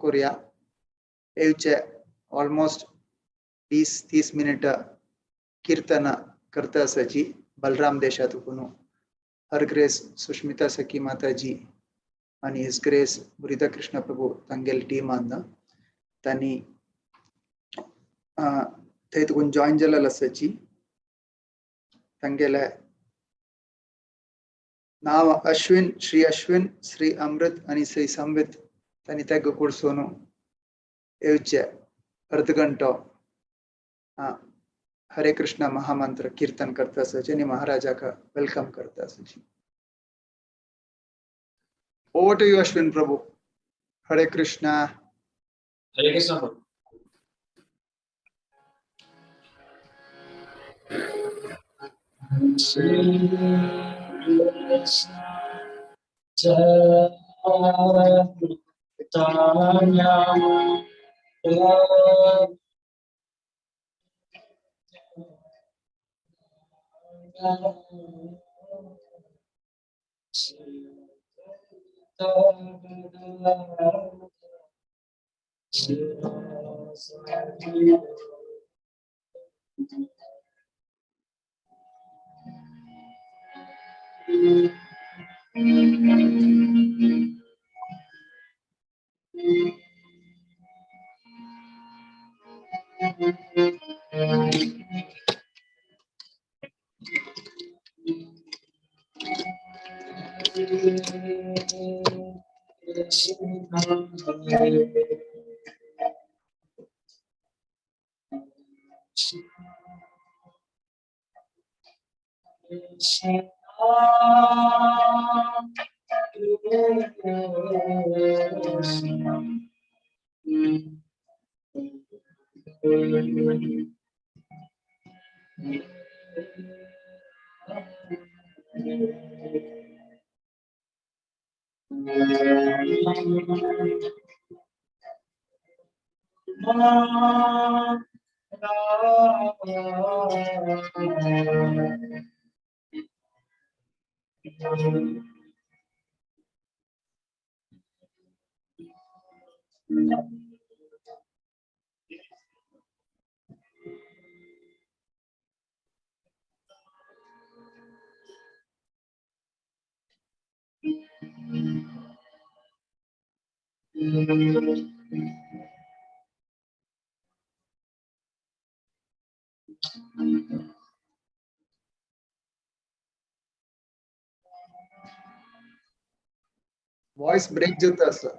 Korea. Almost 30 minutes kirtana karta saji Balram Deshatukunu. Her Grace Sushmita Saki Mataji and His Grace Burita Krishna Prabhu Tangel team anna Tani Taitukun join Jalala Saji Tangela now Ashwin, Sri Amrit, and Sri Samvit Tanitag Kursono Evche Ardhaganto Hare Krishna Mahamantra Kirtan Karta Sajani Maharaja ka welcome Karta Saji. Over to you, Ashwin Prabhu. Hare Krishna. Hare Krishna Prabhu. Voice break jata sir.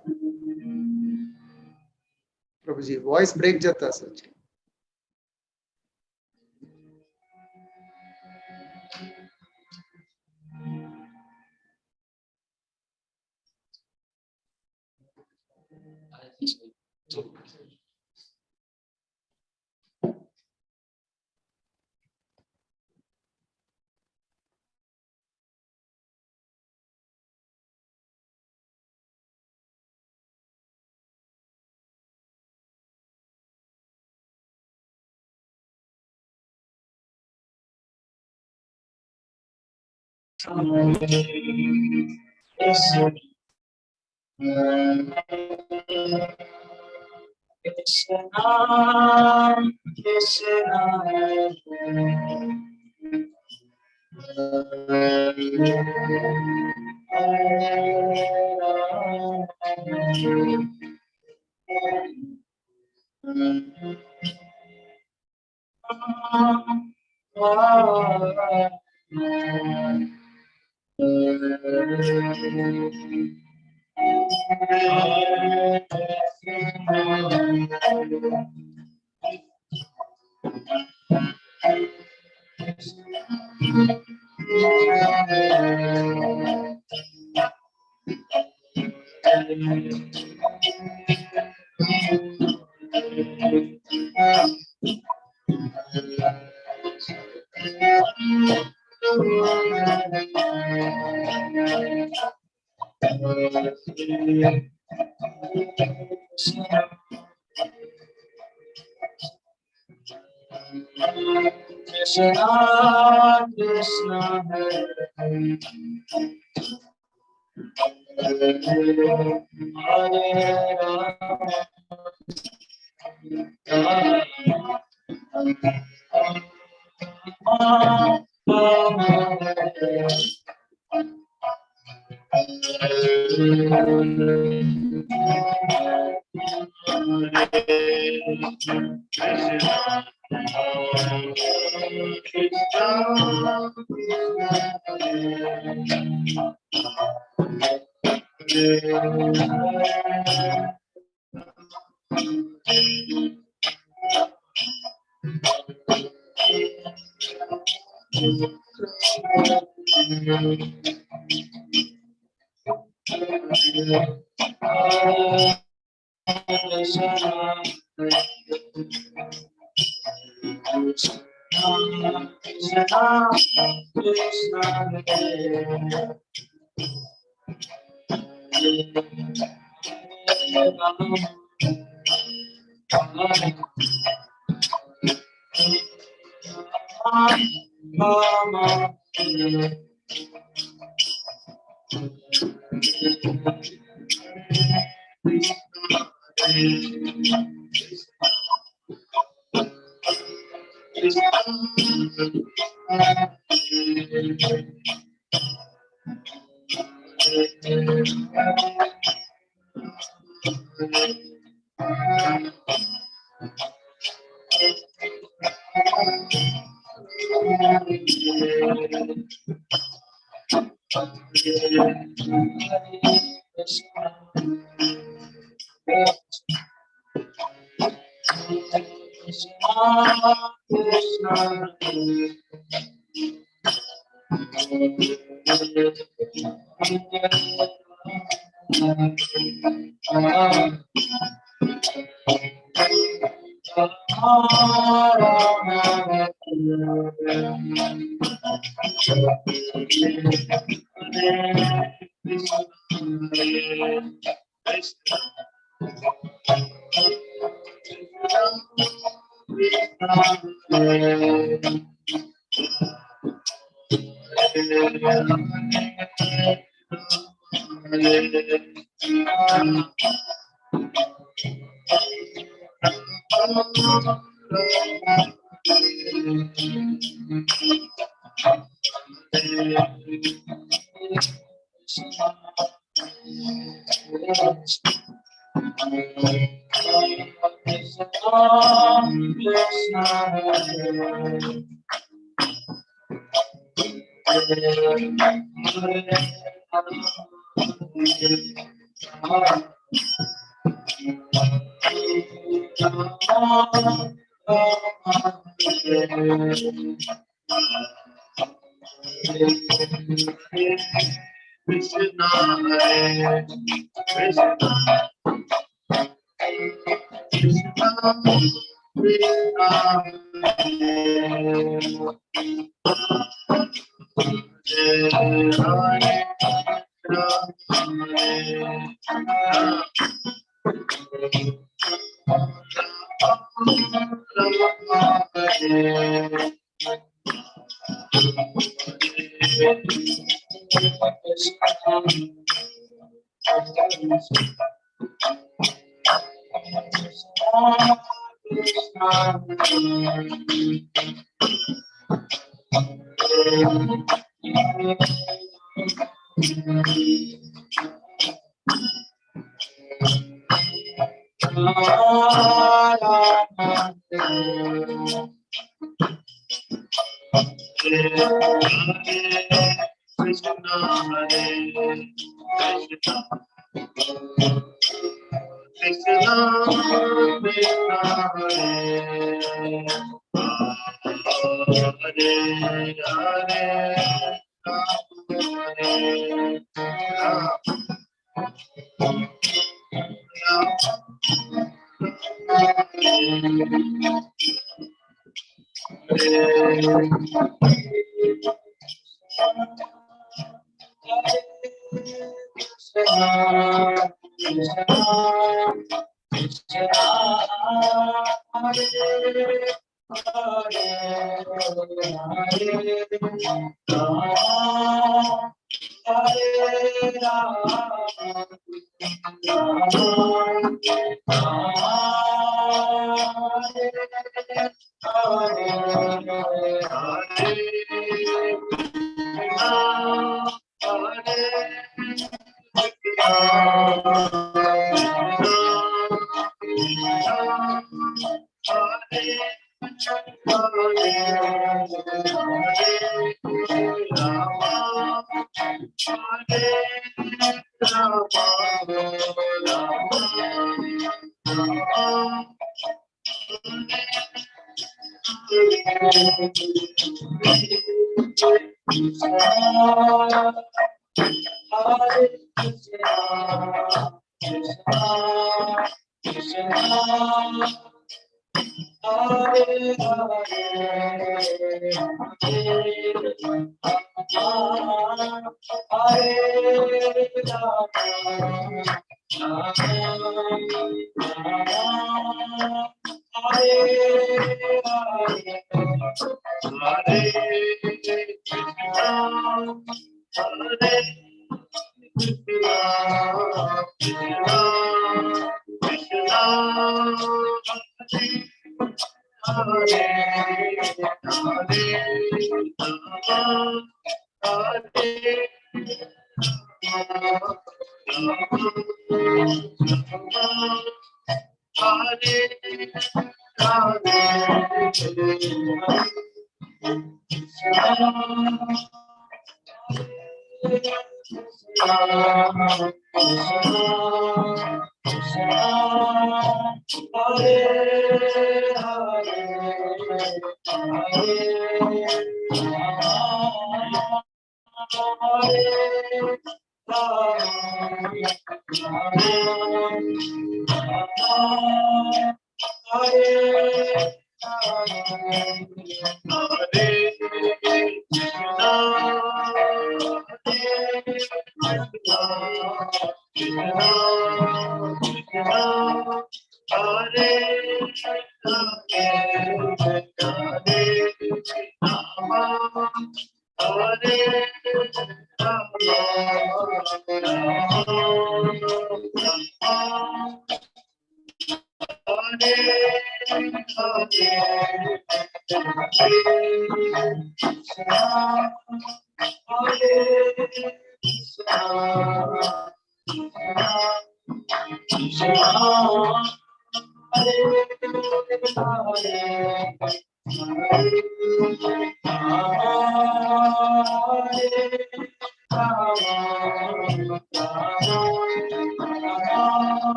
Prabhuji, voice break jata sir.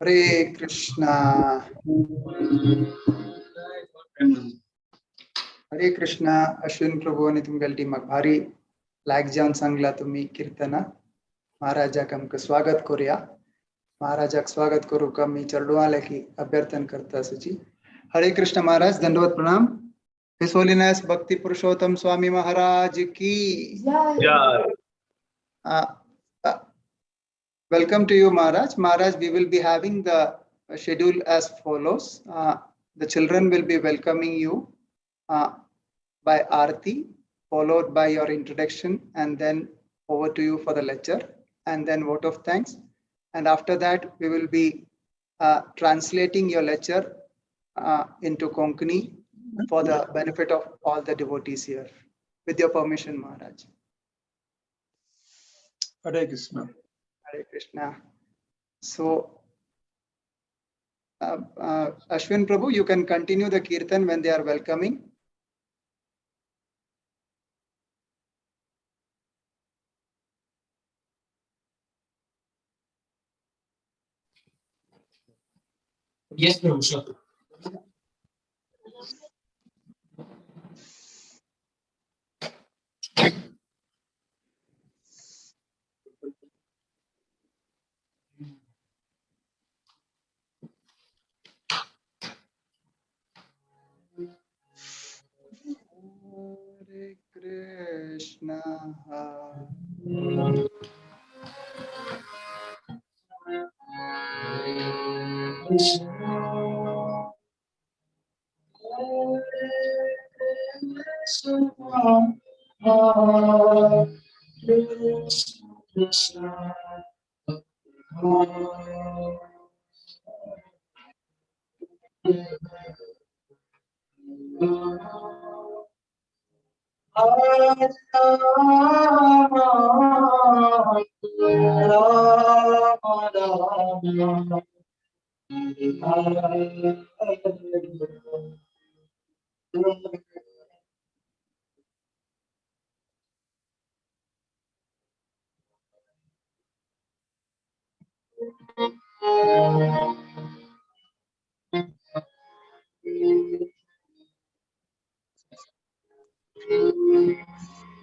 Hare Krishna. हरे कृष्णा. अश्विन प्रभू आणि तुमगेल्टी मग भारी लायक जावन सांगला तुम्ही कीर्तना. महाराजाक आमकां स्वागत करूया. महाराजाक स्वागत करू का मी चरडवाले की अभ्यर्थन करता सची. हरे कृष्ण महाराज, दंडवत प्रणाम. His Holiness Bhakti Purushottama Swami Maharaj ki. Welcome to you, Maharaj. Maharaj, we will be having the schedule as follows. The children will be welcoming you by Aarti, followed by your introduction, and then over to you for the lecture. and then vote of thanks. And after that, we will be translating your lecture into Konkani for the benefit of all the devotees here. With your permission, Maharaj. Hare Krishna. Hare Krishna. So, Ashwin Prabhu, you can continue the kirtan when they are welcoming. Yes, Prabhu, sure. Hare Krishna.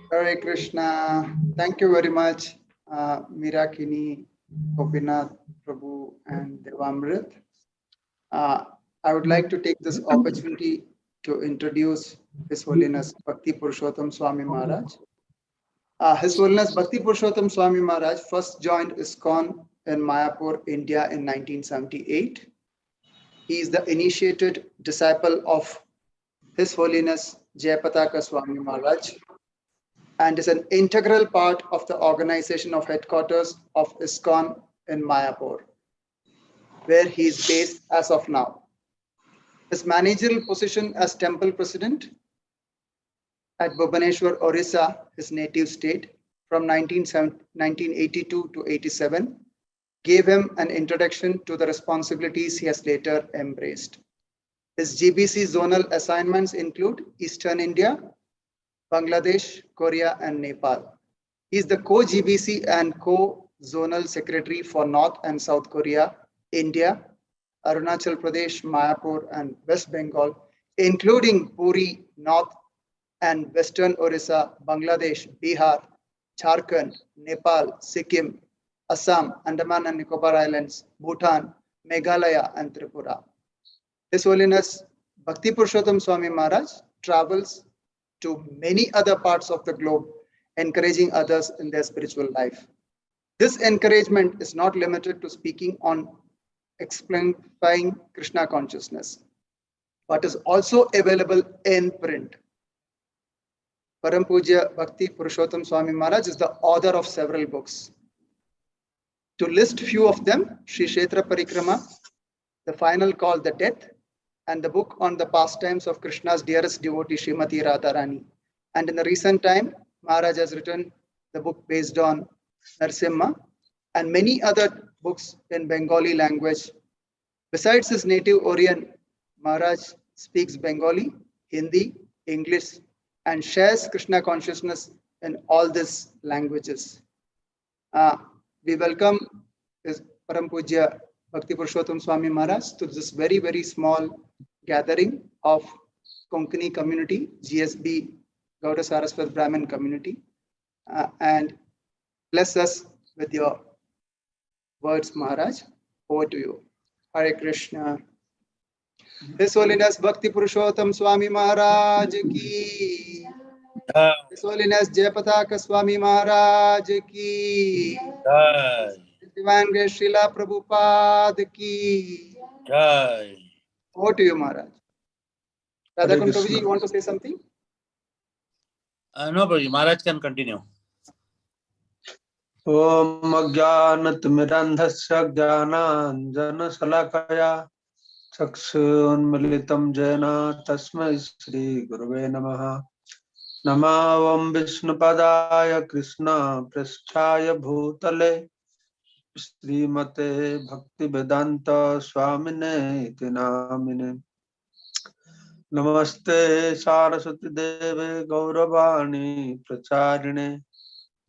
Hare Krishna. Thank you very much, Mirakini, Gopinath Prabhu, and Devamrit. I would like to take this opportunity to introduce His Holiness Bhakti Purushottama Swami Maharaj. His Holiness Bhakti Purushottama Swami Maharaj first joined ISKCON in Mayapur, India in 1978. He is the initiated disciple of His Holiness Jayapataka Swami Maharaj and is an integral part of the organization of headquarters of ISKCON in Mayapur, where he is based as of now. His managerial position as temple president at Bhubaneswar, Orissa, his native state, from 1982 to 87, gave him an introduction to the responsibilities he has later embraced. His GBC zonal assignments include Eastern India, Bangladesh, Korea, and Nepal. He is the co-GBC and co-zonal secretary for North and South Korea, India, Arunachal Pradesh, Mayapur, and West Bengal, including Puri, North and Western Orissa, Bangladesh, Bihar, Jharkhand, Nepal, Sikkim, Assam, Andaman and Nicobar Islands, Bhutan, Meghalaya, and Tripura. His Holiness Bhakti Purushottama Swami Maharaj travels to many other parts of the globe, encouraging others in their spiritual life. This encouragement is not limited to speaking on exemplifying Krishna consciousness, but is also available in print. Param Pujya Bhakti Purushottama Swami Maharaj is the author of several books. To list few of them, Sri Kshetra Parikrama, The Final Call, The Death, and the book on the pastimes of Krishna's dearest devotee, Srimati Radharani. And in the recent time, Maharaj has written the book based on Narsimha and many other books in Bengali language. Besides his native Orient, Maharaj speaks Bengali, Hindi, English, and shares Krishna consciousness in all these languages. We welcome His Param Pujya Bhakti Purushottama Swami Maharaj to this very, very small gathering of Konkani community, GSB, Gauda Saraswat Brahmin community, and bless us with your words, Maharaj. Over to you. Hare Krishna. His Holiness Bhakti Purushottama Swami Maharaj ki. His Holiness Jayapataka Swami Maharaj ki. Divine Grace Srila Prabhupada ki. Over to you, Maharaj. Radhakund Prabhuji, you want to say something? No, Prabhuji, Maharaj can continue. Om Ajnanatimirandhasya Jnananjanasalakaya Chakshunmilitam Jena Tasmai Shri Gurave Namaha. Namavam Vishnupadaya Krishna Prasthaya Bhutale Srimate Bhakti Vedanta Swamine Tinamine. Namaste Saraswati Deve Gauravani Pracharine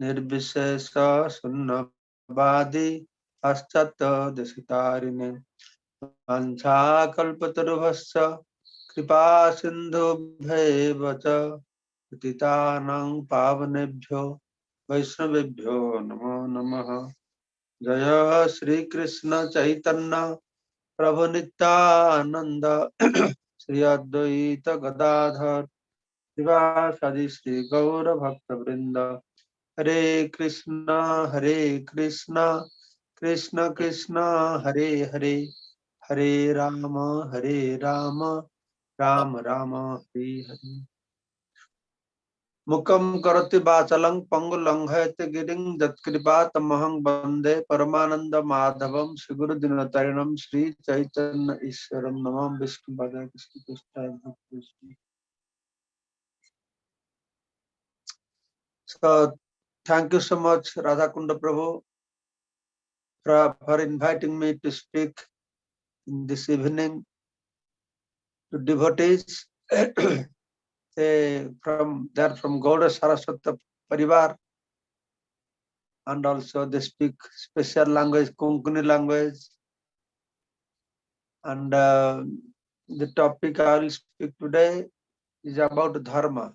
Nirbishesha Sunnavadi Paschatya Desitarine Vanchakalpatarubhasya Kripa Sindhubheva cha Patitanang Pavanebhyo Vaishnavebhyo Namo Namaha. Jaya Shri Krishna Chaitanya Prabhu Nityananda Shri Advaita Gadadhar Srivasadi Shri Gaura Bhakta Vrinda. Hare Krishna Krishna Krishna Hare Hare Hare Rama Rama Rama Hare Hare. Mukam karoti bachalang pangulanghayate giring jatkripatamahang bande Paramananda Madhavam Siguru Dinatarinam Sri Chaitanya Ishwaram Namam Vishnu Padaya Krishna Krishna. So thank you so much Radhakunda Prabhu for inviting me to speak in this evening to devotees. They're from Gauda Saraswata Parivar, and also they speak special language, Konkani language. And the topic I will speak today is about Dharma.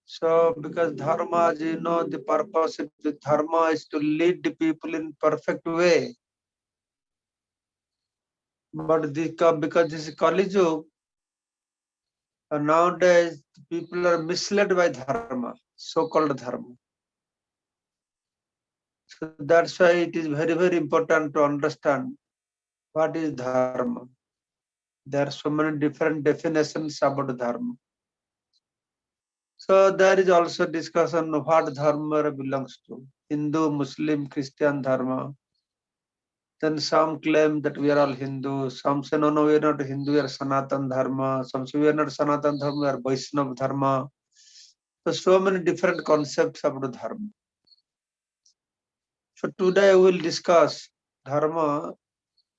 So, because Dharma, as you know, the purpose of the Dharma is to lead the people in perfect way. But because this is Kali Yuga, nowadays people are misled by Dharma, so-called Dharma. So that's why it is very, very important to understand what is Dharma. There are so many different definitions about Dharma. So there is also discussion of what Dharma belongs to. Hindu, Muslim, Christian Dharma. Then some claim that we are all Hindu. Some say, no, we are not Hindu, we are Sanatan Dharma. Some say, we are not Sanatan Dharma, we are Vaishnava Dharma. So many different concepts about Dharma. So today we will discuss Dharma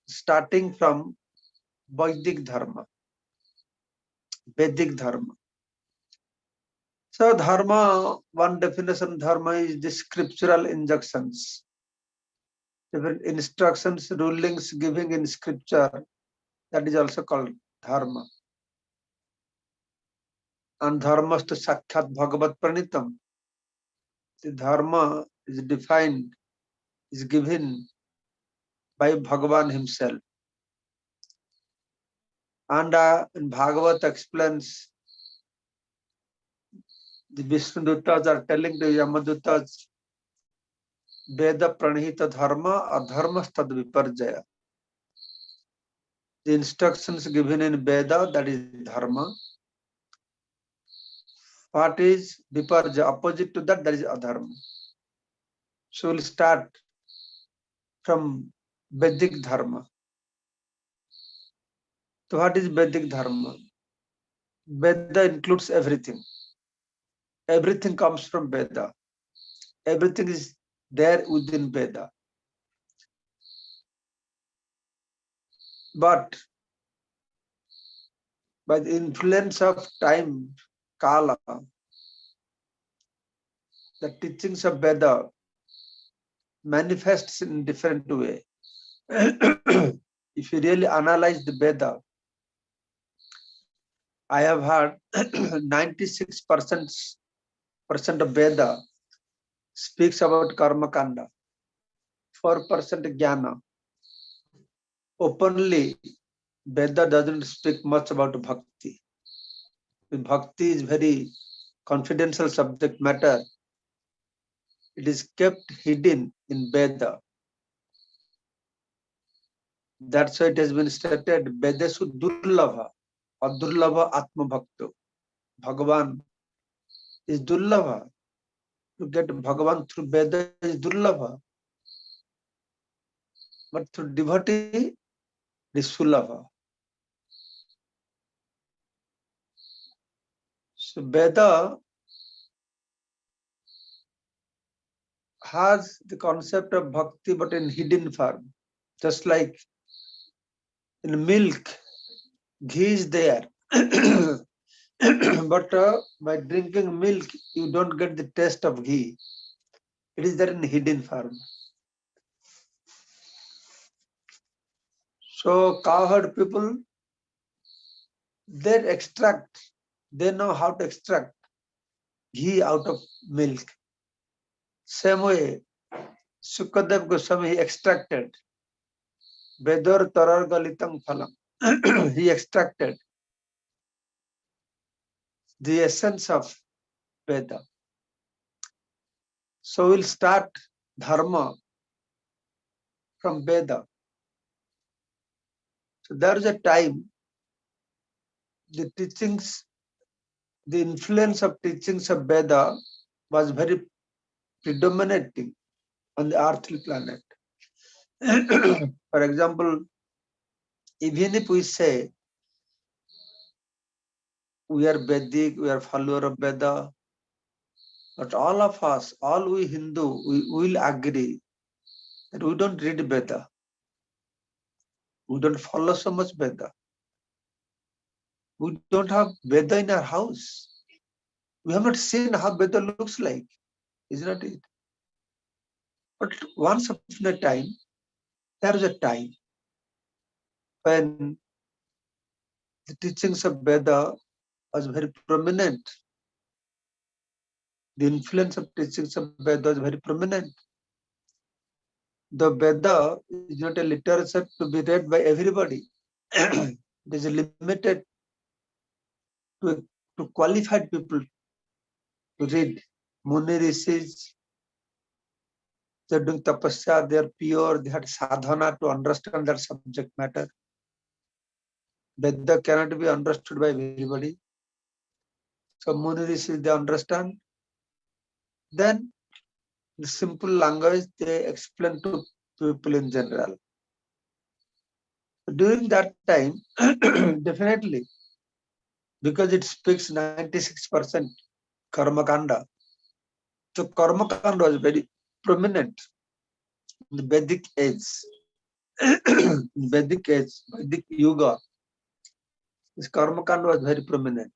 starting from Vedic Dharma. Vedic Dharma. So Dharma, one definition of Dharma is the scriptural injunctions. Different instructions, rulings giving in scripture, that is also called Dharma. And Dharma is to Sakshat Bhagavat Pranitam. The Dharma is defined, is given by Bhagavan himself. And in Bhagavata explains, the Vishnu Duttas are telling the Yamadutas, Veda Pranihita Dharma, Adharma Stad Viparjaya. The instructions given in Veda, that is Dharma. What is Viparjaya? Opposite to that, that is Adharma. So we'll start from Vedic Dharma. So what is Vedic Dharma? Veda includes everything. Everything comes from Veda. Everything is there within Veda. But by the influence of time, Kala, the teachings of Veda manifests in different way. If you really analyze the Veda, I have heard 96% of Veda speaks about Karma Kanda, 4% Jnana. Openly, Veda doesn't speak much about Bhakti. Bhakti is very confidential subject matter. It is kept hidden in Veda. That's why it has been stated, Vedesu Durlabha, Adurlabha Atma Bhakto. Bhagavan is Durlabha. to get Bhagavan through Veda is Durlabha. But through devotee, it is Sulabha. So Veda has the concept of bhakti but in hidden form. Just like in milk, ghee is there. But by drinking milk, you don't get the taste of ghee. It is there in hidden form. So cowherd people, they know how to extract ghee out of milk. Same way, Sukadev Goswami extracted Vedor Tarar Galitang Phalam. He extracted the essence of Veda. So we'll start Dharma from Veda. So there is a time the teachings, the influence of teachings of Veda was very predominating on the earthly planet. For example, even if we say we are Vedic, we are follower of Veda, but all of us, all we Hindu, we will agree that we don't read Veda. We don't follow so much Veda. We don't have Veda in our house. We have not seen how Veda looks like, is not it? But once upon a time, there was a time when the teachings of Veda was very prominent. The influence of teachings of Veda was very prominent. The Veda is not a literature to be read by everybody. It is limited to qualified people to read. Muni Rishis, they are doing tapasya, they are pure, they had sadhana to understand their subject matter. Veda cannot be understood by everybody. So Muni Rishis, they understand. Then the simple language they explain to people in general. During that time, definitely, because it speaks 96% Karma Kanda. So Karma Kanda was very prominent in the Vedic age. Vedic age, Vedic Yuga, this Karma Kanda was very prominent.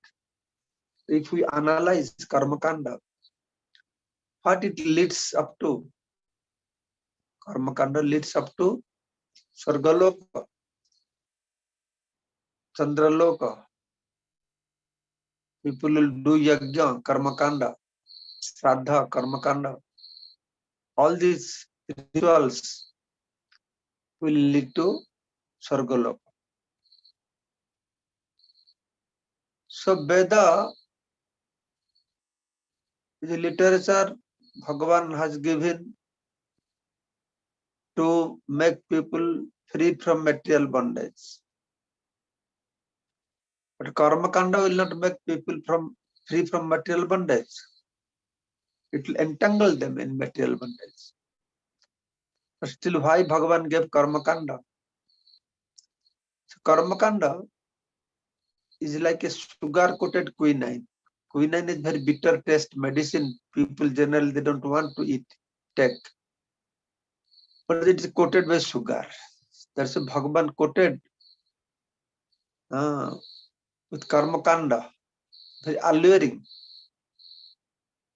If we analyze Karma Kanda, what it leads up to? Karma Kanda leads up to Sargaloka, Chandraloka. People will do yajna, Karma Kanda, Shraddha, Karma Kanda. All these rituals will lead to Sargaloka. So Veda is a literature Bhagavan has given to make people free from material bondage. But Karma Kanda will not make people free from material bondage. It will entangle them in material bondage. But still, why Bhagavan gave Karma Kanda? So Karma Kanda is like a sugar-coated quinine. Quinine is very bitter taste medicine. People generally they don't want to take. But it is coated by sugar. That's why Bhagavan coated with Karma Kanda. Very alluring,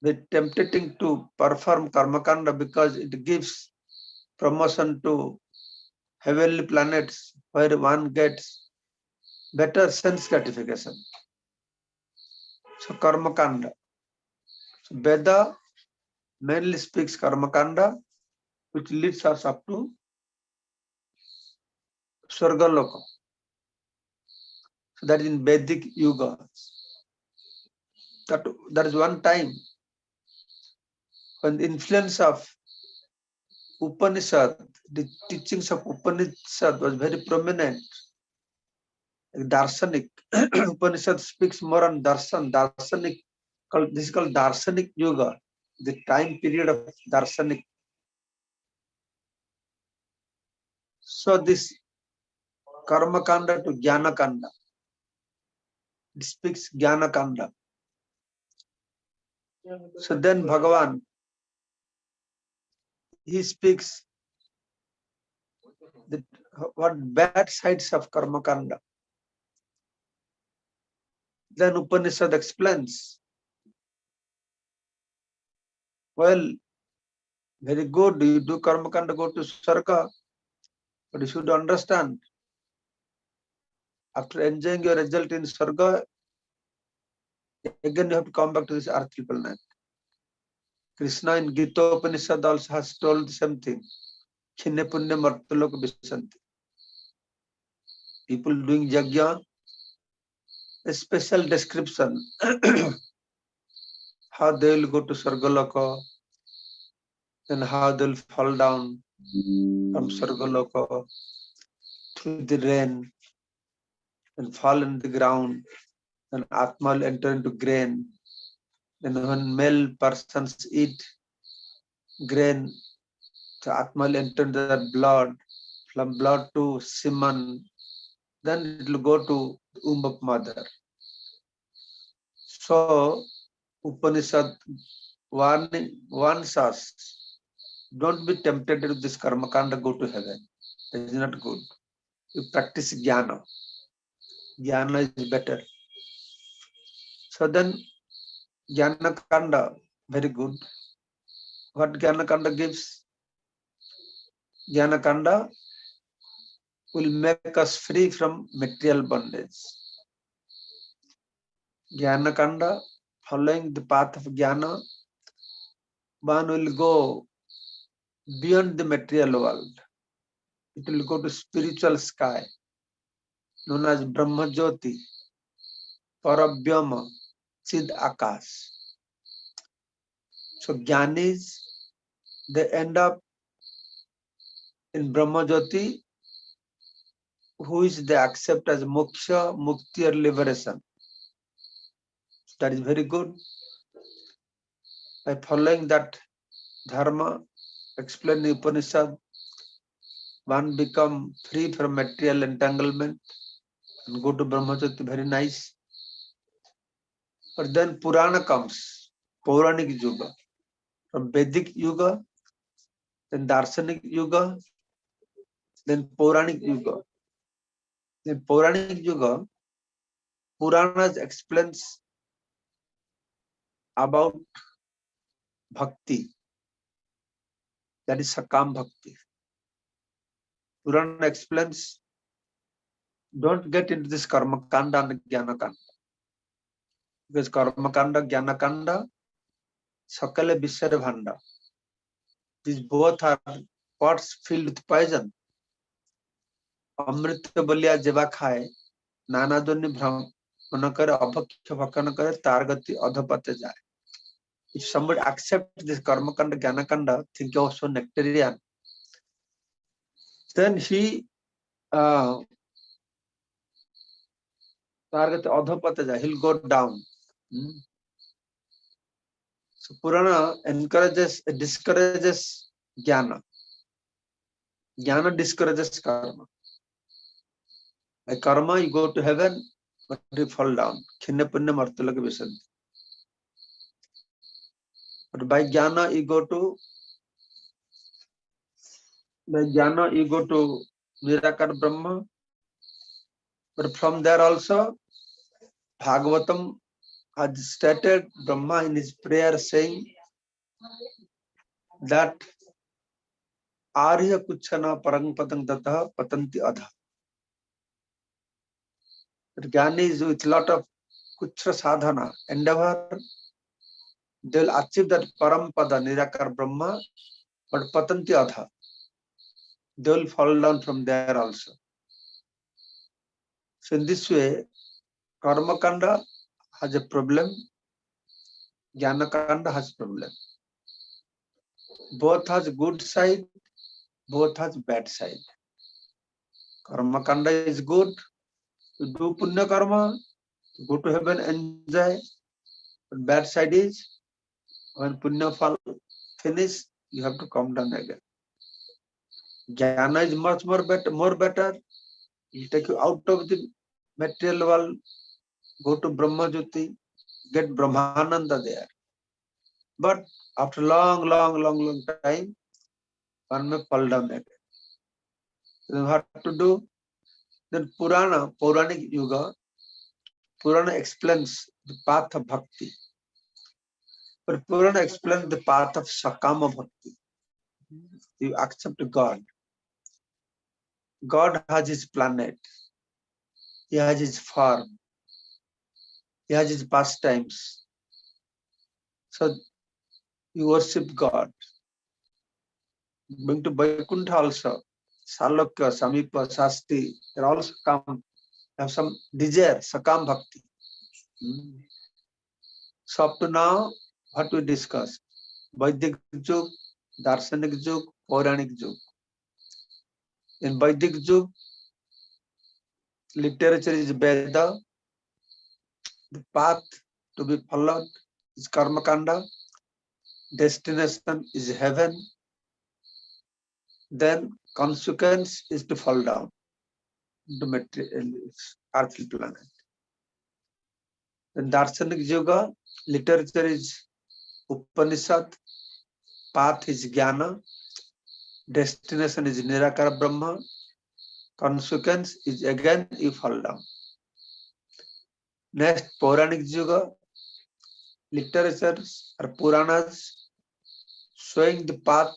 very tempting to perform Karma Kanda because it gives promotion to heavenly planets where one gets better sense gratification. So Karma Kanda. So Veda mainly speaks Karma Kanda, which leads us up to Swargaloka. So that is in Vedic Yuga. That is one time when the influence of Upanishad, the teachings of Upanishad was very prominent. Darshanik. Upanishad speaks more on darshan, darshanik. This is called Darshanik Yuga. the time period of darshanik. So this karma kanda to jnana kanda, it speaks jnana kanda. So then Bhagavan, he speaks that what bad sides of karma kanda. Then Upanishad explains, well, very good, you do karma kanda, go to Sarga, but you should understand, after enjoying your result in Sarga, again you have to come back to this earth planet. Krishna in Gita Upanishad also has told the same thing. Chinne punne martulok visanti. People doing yajna, a special description how they will go to Sargaloka and how they will fall down from Sargaloka through the rain and fall in the ground, and Atma will enter into grain. Then when male persons eat grain, the Atma will enter into the blood, from blood to semen, then it will go to the womb of mother. So Upanishad warns us, don't be tempted with this karma kanda, go to heaven. That is not good. You practice jnana. Jnana is better. So then jnana kanda, very good. What jnana kanda gives? Jnana kanda will make us free from material bondage. Jnana kanda, following the path of jnana, one will go beyond the material world. It will go to spiritual sky, known as Brahma Jyoti, Paravyama, Chid Akash. So Jnanis, they end up in Brahma Jyoti, which they accept as moksha, mukti or liberation. That is very good. By following that dharma, explained in Upanishad, one become free from material entanglement and go to Brahma Jyoti, very nice. But then Purana comes, Pauranik Yuga. From Vedic Yuga, then Darshanik Yuga, then Pauranik Yuga. In Pauranik Yuga, Puranas explains about Bhakti, that is Sakam Bhakti. Purana explains, don't get into this Karma Kanda and Jnana Kanda. Because Karma Kanda, Jnana Kanda, Sakale Vishara Bhanda. These both are pots filled with poison. Amrita Balya Jeva Khaye, Nana Doni Bhram, Manakara Abhaksha Bhakanakara, Targati Adhapate Jai. If somebody accepts this karma kanda, jnana kanda, think of so nectarian, then he target adhapataja, he'll go down. So Purana discourages jnana. Jnana discourages karma. By karma, you go to heaven, but you fall down. Khinna punna martulaka visanti. But by jnana, you go to Nirakar Brahma. But from there also, Bhagavatam has stated Brahma in his prayer saying that Arya Kuchana Parang Patang Tata Patanti Adha. The Jnani is with lot of Kuchra Sadhana, endeavor, they will achieve that Parampada Nirakar Brahma, but Patanti Adha. They will fall down from there also. So in this way, Karma Kanda has a problem, Jnana Kanda has a problem. Both has good side, both has bad side. Karma Kanda is good, you do Punya Karma, go to heaven, enjoy. But bad side is When punya fall finish, you have to come down again. Jnana is much more better. It will take you out of the material world, go to Brahma Jyoti, get Brahmananda there. But after long time, one may fall down again. Then what to do? Then Puranic Yuga, Purana explains the path of bhakti. But Purana explains the path of Sakama Bhakti. You accept God. God has his planet. He has his form. He has his pastimes. So you worship God. Going to Vaikuntha also, Salokya, Samipa, Sasti, they also come, have some desire, Sakam Bhakti. So up to now, what we discussed? Vedic Yug, Darshanik Yug, Puranic Yug. In Vedic Yug, literature is Veda. The path to be followed is Karma Kanda. Destination is heaven. Then consequence is to fall down into material earthly planet. In Darshanik Yoga, literature is Upanishad, path is Jnana, destination is Nirakara Brahma, consequence is again you fall down. Next, Puranic Yoga, literatures or Puranas showing the path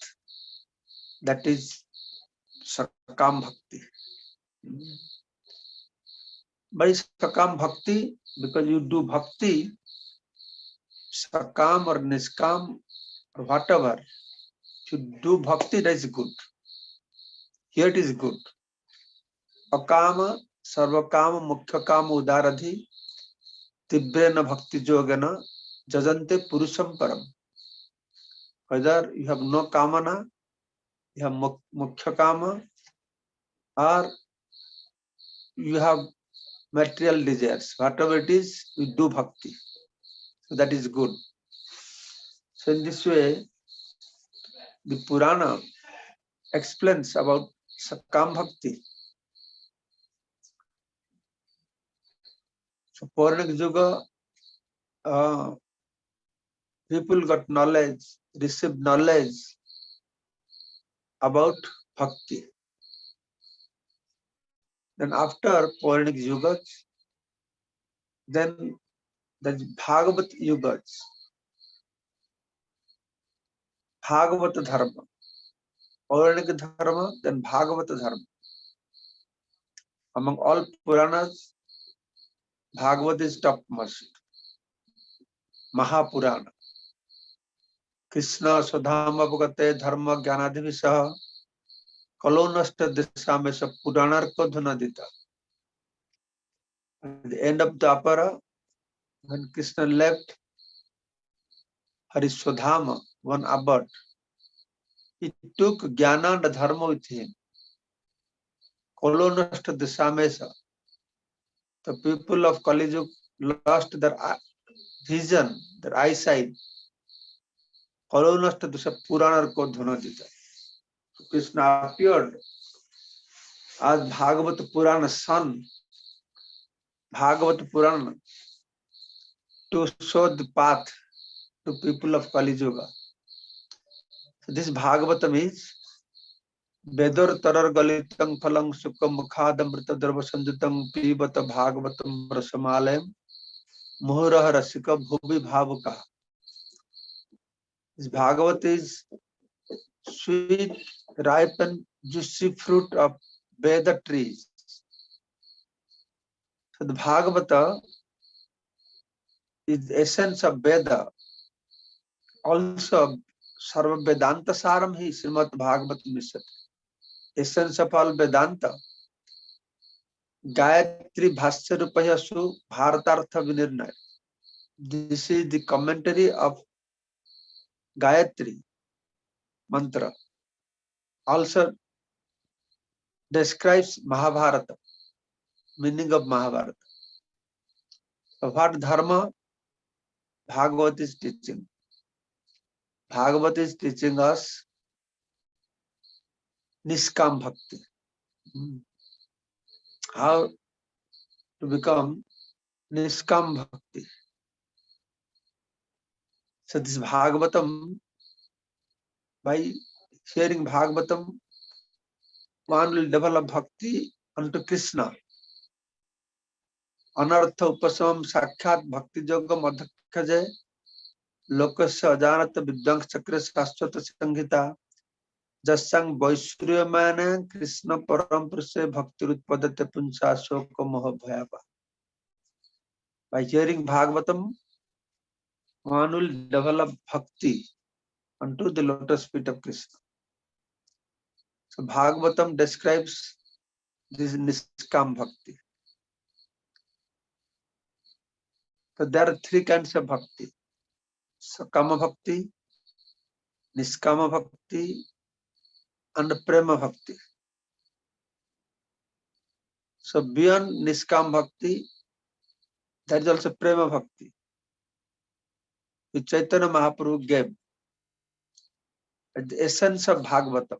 that is Sakam Bhakti. By Sakam Bhakti, because you do Bhakti, Sakam or Niskam or whatever, if you do Bhakti, that is good. Here it is good. Akama, Sarvakama, Mukhyakama, Udaradhi, Tibrena Bhakti Yogana, Jajante Purusham Param. Whether you have no Kamana, you have Mukhyakama, or you have material desires. Whatever it is, you do Bhakti. So that is good. So in this way, the Purana explains about Sakam Bhakti. So Puranic Yuga, people got knowledge, received knowledge about Bhakti. Then after Puranic Yuga, then the Bhagavat Yugas, Bhagavata Dharma, Puranic Dharma, then Bhagavata Dharma. Among all Puranas, Bhagavad is topmost. Mahapurana. Krishna Swadharma Bhagavate Dharma Jnanadhivisaha Kalonasta Disamesa Puranarko Dhunadita. At the end of the opera, when Krishna left Swadharma, one abbot, he took Jnana and Dharma with him. Kolonasta Disamesa. The people of Kali Yuga lost their vision, their eyesight. Kolonasta Disa Puranarko Dhunadita. Krishna appeared as Bhagavata Purana's son, Bhagavata Purana, to show the path to people of Kali Yuga. So this Bhagavatam is Vedor Tarar Galitang Phalang Sukam Mukhadam Brita Darva Sanjitang Pibata Bhagavatam Rasamalayam Muhuraha Rasika Bhubi Bhavuka. This Bhagavat is sweet, ripe and juicy fruit of Veda trees. So the Bhagavata is the essence of Veda. Also, Sarva Vedanta Saram hi Srimad Bhagavatam Mishat. Essence of all Vedanta. Gayatri Bhasya Rupayasu Bharatartha Vinirnay. This is the commentary of Gayatri mantra. Also describes Mahabharata, meaning of Mahabharata. So what Dharma Bhagavat is teaching? Bhagavata is teaching us Niskam Bhakti. How to become Niskam Bhakti. So this Bhagavatam, by hearing Bhagavatam, one will develop bhakti unto Krishna. Anartha upasam sakshat bhakti yogam adhakhaje lokasya ajanata vidyang chakra shastwata sanghita jasang vaishryamana Krishna param prasya bhakti utpadate punsa shoka moha bhayava. By hearing Bhagavatam, one will develop bhakti unto the lotus feet of Krishna. So Bhagavatam describes this Niskam Bhakti. So there are three kinds of bhakti: Sakama Bhakti, Niskama Bhakti, and Prema Bhakti. So beyond Niskam Bhakti, there is also Prema Bhakti, which Chaitanya Mahaprabhu gave at the essence of Bhagavatam.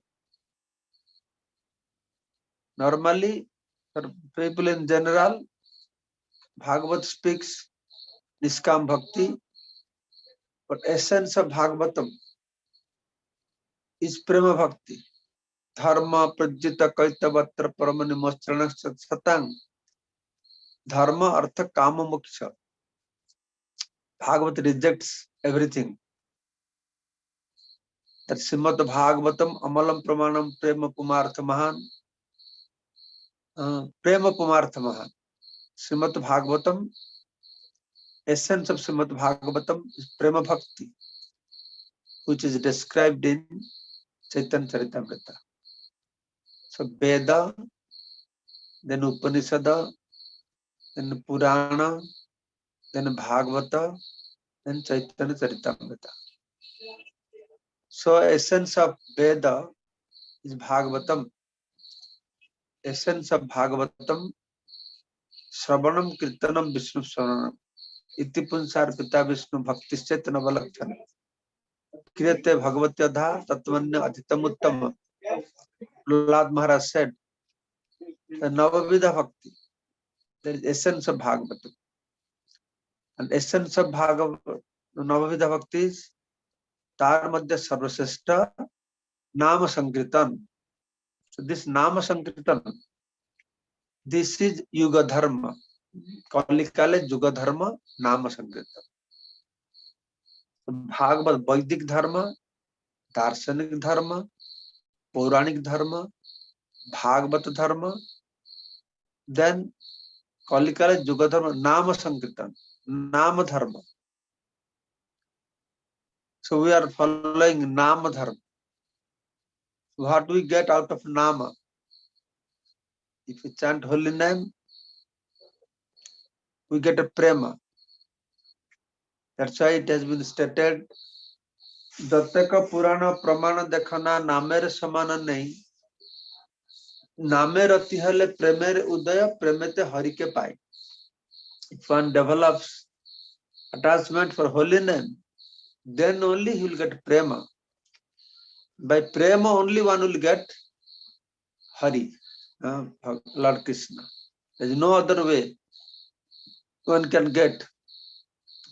Normally, for people in general, Bhagavat speaks Niskam Bhakti, but essence of Bhagavatam is Prema Bhakti. Dharma prajita kaitavatra paramani mostrana satang. Dharma artha kama moksha. Bhagavat rejects everything. That Srimad Bhagavatam amalam pramanam prema pumartha mahan. Prema pumartha mahan. Srimad Bhagavatam, essence of Srimad Bhagavatam is Prema Bhakti, which is described in Chaitanya Charitamrita. So Veda, then Upanishada, then Purana, then Bhagavata, then Chaitanya Charitamrita. So essence of Veda is Bhagavatam. Essence of Bhagavatam, Shravanam Kirtanam Vishnu Swaranam. Iti Punsar Pita Vishnu Bhakti Chaitanya Valakshana. Kriyate Bhagavatya Tatmanya Adhitamuttama. Lord Maharaj said, the Navavidha Bhakti, there is essence of Bhagavatam. And essence of Navavidha Bhakti is Tar Madhya Sarvasreshta Nama Sankirtan. So this Nama Sankirtan, this is Yuga Dharma. Kalikale Yuga Dharma, Nama Sankirtan. Bhagavad Vedic Dharma, Darshanik Dharma, Puranic Dharma, Bhagavata Dharma, then Kalikale Yuga Dharma, Nama Sankirtan, Nama Dharma. So we are following Nama Dharma. What do we get out of Nama? If we chant holy name, we get a prema. That's why it has been stated, Dattaka Purana Pramana Dekhana Namer Samana Nahi. Namer Ati Hale Premer Udaya Premete Harike Pai. If one develops attachment for holy name, then only he will get prema. By prema only one will get Hari, Lord Krishna. There is no other way one can get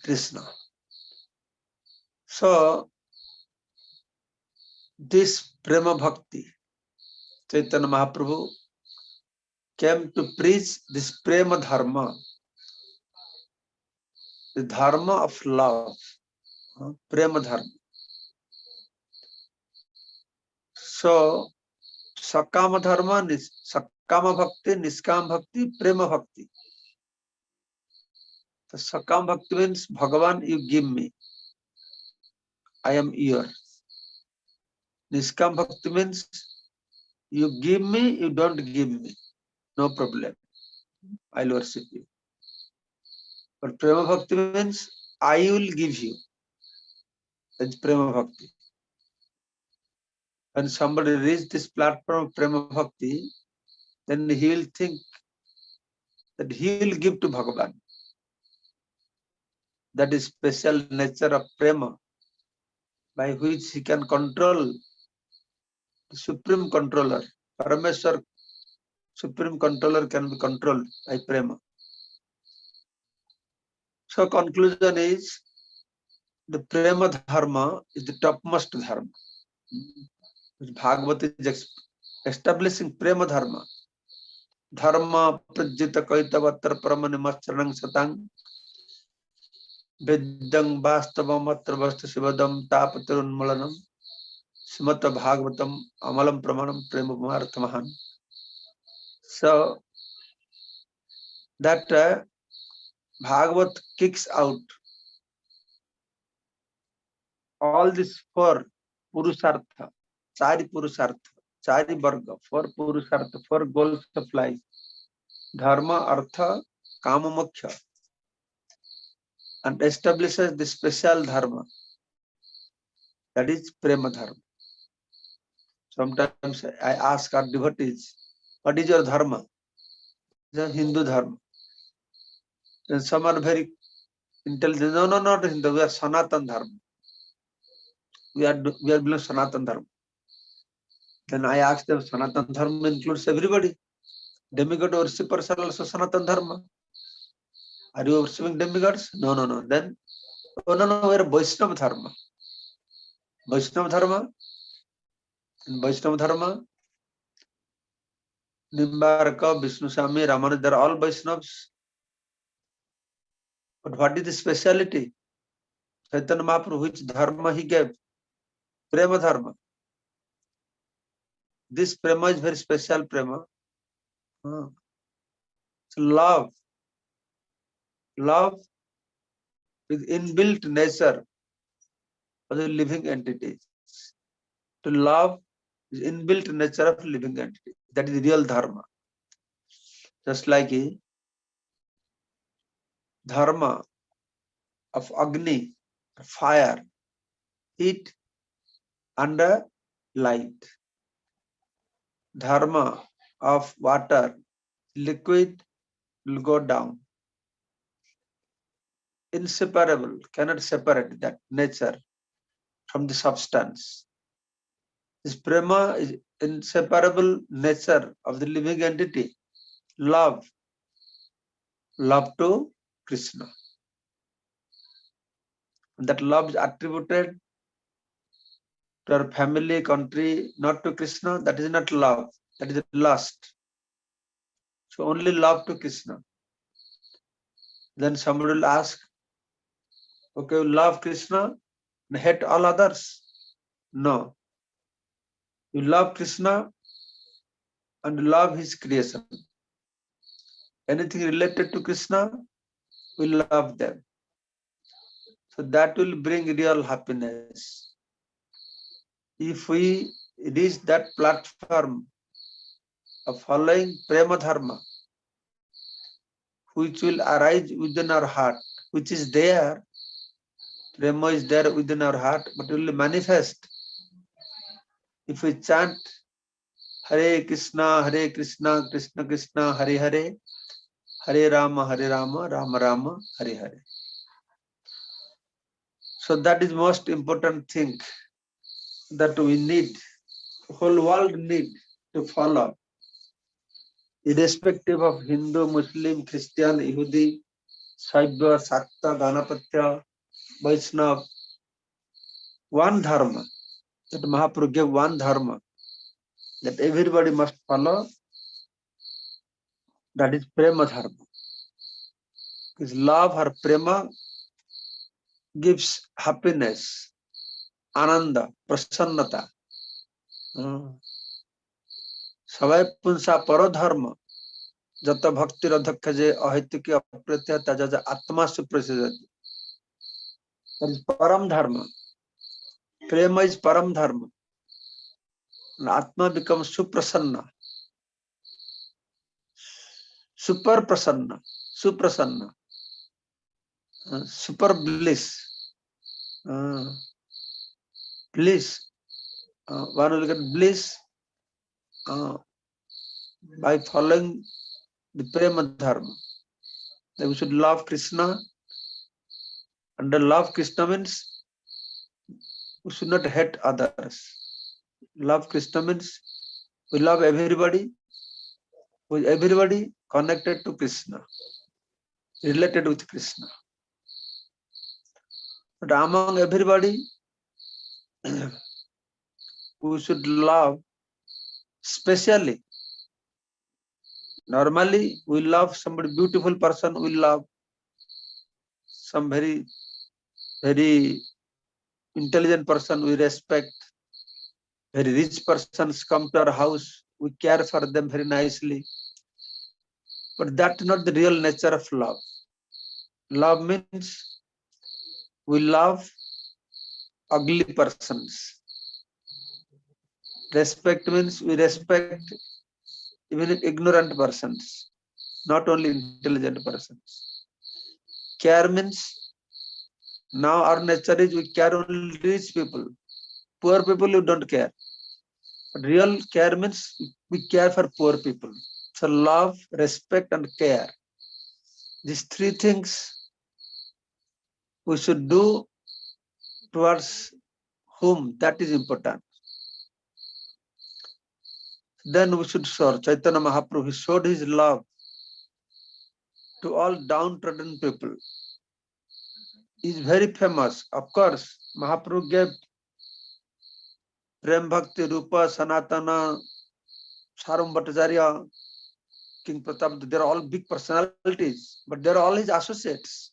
Krishna. So this Prema Bhakti, Chaitanya Mahaprabhu came to preach this Prema Dharma, the Dharma of love, Prema Dharma. So Sakama Dharma, Sakama Bhakti, Niskam Bhakti, Prema Bhakti. So Sakam Bhakti means Bhagavan, you give me, I am yours. Niskam Bhakti means you give me, you don't give me, no problem, I'll worship you. But Prema Bhakti means I will give you. That's Prema Bhakti. When somebody reaches this platform of Prema Bhakti, then he will think that he will give to Bhagavan. That is special nature of Prema. by which he can control the supreme controller. Parameshwar, supreme controller, can be controlled by prema. So conclusion is, the prema dharma is the topmost dharma. Bhagavata is establishing prema dharma. Dharma prajita kaitavatra paramanimacharanang satang Vidyang Bastavamatra Vasta Sivadam Tapatirunmalanam Srimata Bhagavatam Amalam Pramanam Prema Marthamahan. So that Bhagavat kicks out all these four Purushartha, Chari Varga, four Purushartha, four goals of life: Dharma, Artha, Kama, Moksha, and establishes the special Dharma, that is Prema Dharma. Sometimes I ask our devotees, what is your Dharma? The Hindu Dharma. Then some are very intelligent. No, not Hindu. We are Sanatan Dharma. We are below Sanatan Dharma. Then I ask them, Sanatan Dharma includes everybody. Demigod worshippers are also Sanatan Dharma. Are you worshipping demigods? No. Then, oh no, we are Vaishnava Dharma. Vaishnava Dharma. In Vaishnava Dharma, Nimbaraka, Vishnu Swami, Ramananda, they are all Vaishnavas. But what is the speciality? Chaitanya Mahaprabhu, which Dharma he gave? Prema Dharma. This Prema is very special Prema. So love with inbuilt nature of the living entities. To love is inbuilt nature of living entity. That is real Dharma. Just like a Dharma of Agni, fire, heat and light. Dharma of water, liquid will go down. Inseparable, cannot separate that nature from the substance. This Prema is inseparable nature of the living entity. Love to Krishna. That love is attributed to our family, country, not to Krishna. That is not love. That is lust. So only love to Krishna. Then somebody will ask, okay, you love Krishna and hate all others? No. You love Krishna and love his creation. Anything related to Krishna, we love them. So that will bring real happiness. If we reach that platform of following Prema Dharma, which will arise within our heart, which is there, Prema is there within our heart, but will manifest if we chant Hare Krishna, Krishna Krishna, Hare Hare, Hare Rama, Rama Rama, Hare Hare. So that is most important thing that we need, whole world need to follow, irrespective of Hindu, Muslim, Christian, Yehudi, Saibya, Sakta, Ganapatya, Vaishnava. One Dharma, that Mahaprabhu gave one Dharma, that everybody must follow, that is Prema Dharma. Because love or Prema gives happiness, Ananda, Prasannata. Savai Punsa Parodharma, Jata Bhakti Radhakaje Ahitiki Apratya Tajaja Atma Suprasajati. That is Param Dharma. Prema is Param Dharma. And Atma becomes Suprasanna. Super Prasanna. Suprasanna. Super bliss. Bliss. One will get bliss by following the Prema Dharma. That we should love Krishna. And love Krishna means we should not hate others. Love Krishna means we love everybody, with everybody connected to Krishna, related with Krishna. But among everybody, we should love specially. Normally, we love somebody beautiful person, we love some very, very intelligent person, we respect. Very rich persons come to our house, we care for them very nicely. But that's not the real nature of love. Love means we love ugly persons. Respect means we respect even ignorant persons, not only intelligent persons. Care means now our nature is we care only rich people. Poor people you don't care. But real care means we care for poor people. So love, respect and care. These three things we should do towards whom, that is important. Then we should show Chaitanya Mahaprabhu, he showed his love to all downtrodden people. He is very famous. Of course, Mahaprabhu gave Prem Bhakti, Rupa, Sanatana, Saram Bhattacharya, King Pratap, they are all big personalities, but they are all his associates.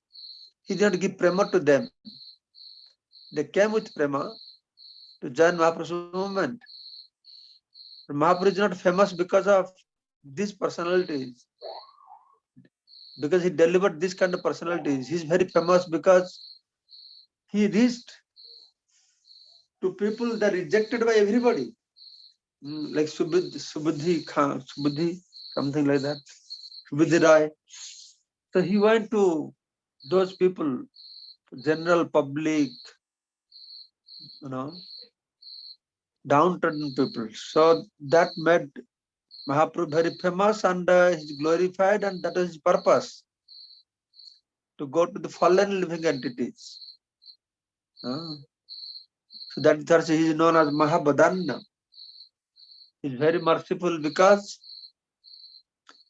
He did not give prema to them. They came with prema to join Mahaprabhu's movement. Mahaprabhu is not famous because of these personalities, because he delivered this kind of personalities. He is very famous because he reached to people that are rejected by everybody, like Subudhi Khan, Subudhi, something like that, Subudhi Rai. So he went to those people, general public, downtrodden people. So that made Mahaprabhu very famous and he's glorified, and that is his purpose, to go to the fallen living entities. So that's he is known as Mahabhadanna. He is very merciful because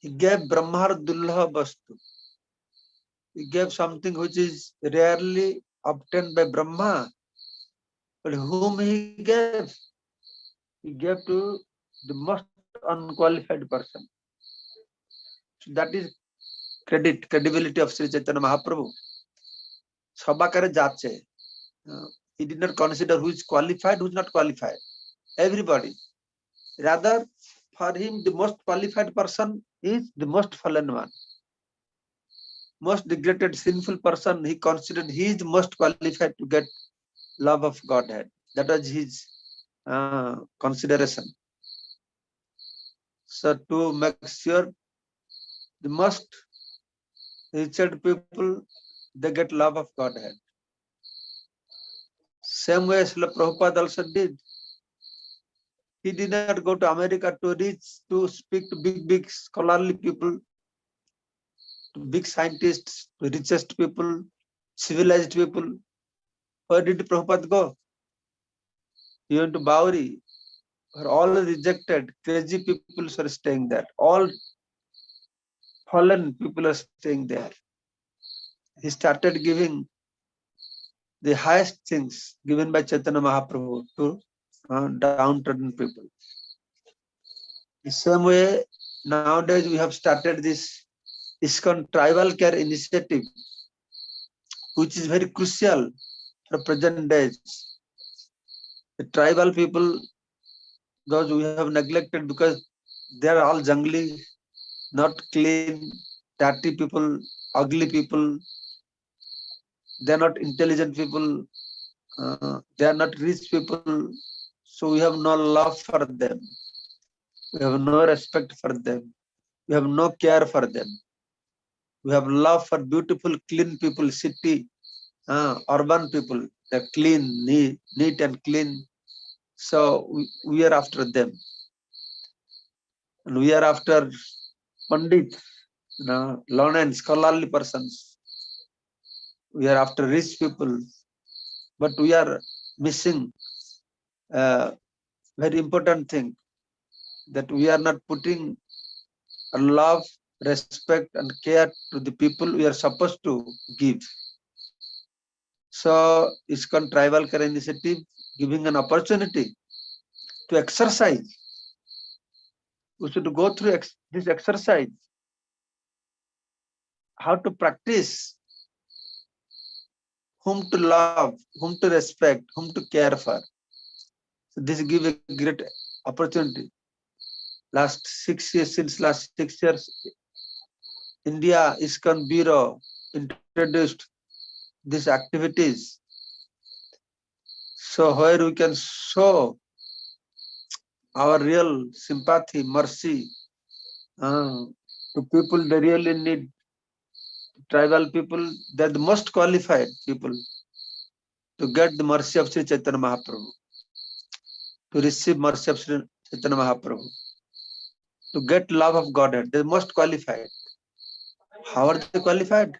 he gave Brahmar Dullaha Vastu. He gave something which is rarely obtained by Brahma. But whom he gave? He gave to the most unqualified person. So that is credibility of Sri Chaitanya Mahaprabhu. Sabakare Jache. He did not consider who is qualified, who is not qualified. Everybody. Rather, for him, the most qualified person is the most fallen one. Most degraded, sinful person, he considered he is the most qualified to get love of Godhead. That was his consideration. So to make sure the most wretched people, they get love of Godhead. Same way Srila Prabhupada also did. He did not go to America to speak to big scholarly people, to big scientists, to richest people, civilized people. Where did Prabhupada go? He went to Bauri, where all rejected, crazy people are staying there. All fallen people are staying there. He started giving the highest things given by Chaitanya Mahaprabhu to downtrodden people. The same way, nowadays we have started this ISKCON tribal care initiative, which is very crucial for present days. The tribal people, those we have neglected because they are all jungly, not clean, dirty people, ugly people. They are not intelligent people. They are not rich people. So we have no love for them. We have no respect for them. We have no care for them. We have love for beautiful, clean people, city, urban people. They're clean, neat and clean. So we are after them. And we are after Pandit, learned and scholarly persons. We are after rich people. But we are missing very important thing, that we are not putting love, respect, and care to the people we are supposed to give. So, ISKCON Tribal Care Initiative giving an opportunity to exercise. We should go through this exercise, how to practice, whom to love, whom to respect, whom to care for. So this gives a great opportunity. Since last 6 years, India ISKCON Bureau introduced these activities. So where we can show our real sympathy, mercy to people they really need. Tribal people, they're the most qualified people to get the mercy of Sri Chaitanya Mahaprabhu, to receive mercy of Sri Chaitanya Mahaprabhu, to get love of Godhead. They're most qualified. How are they qualified?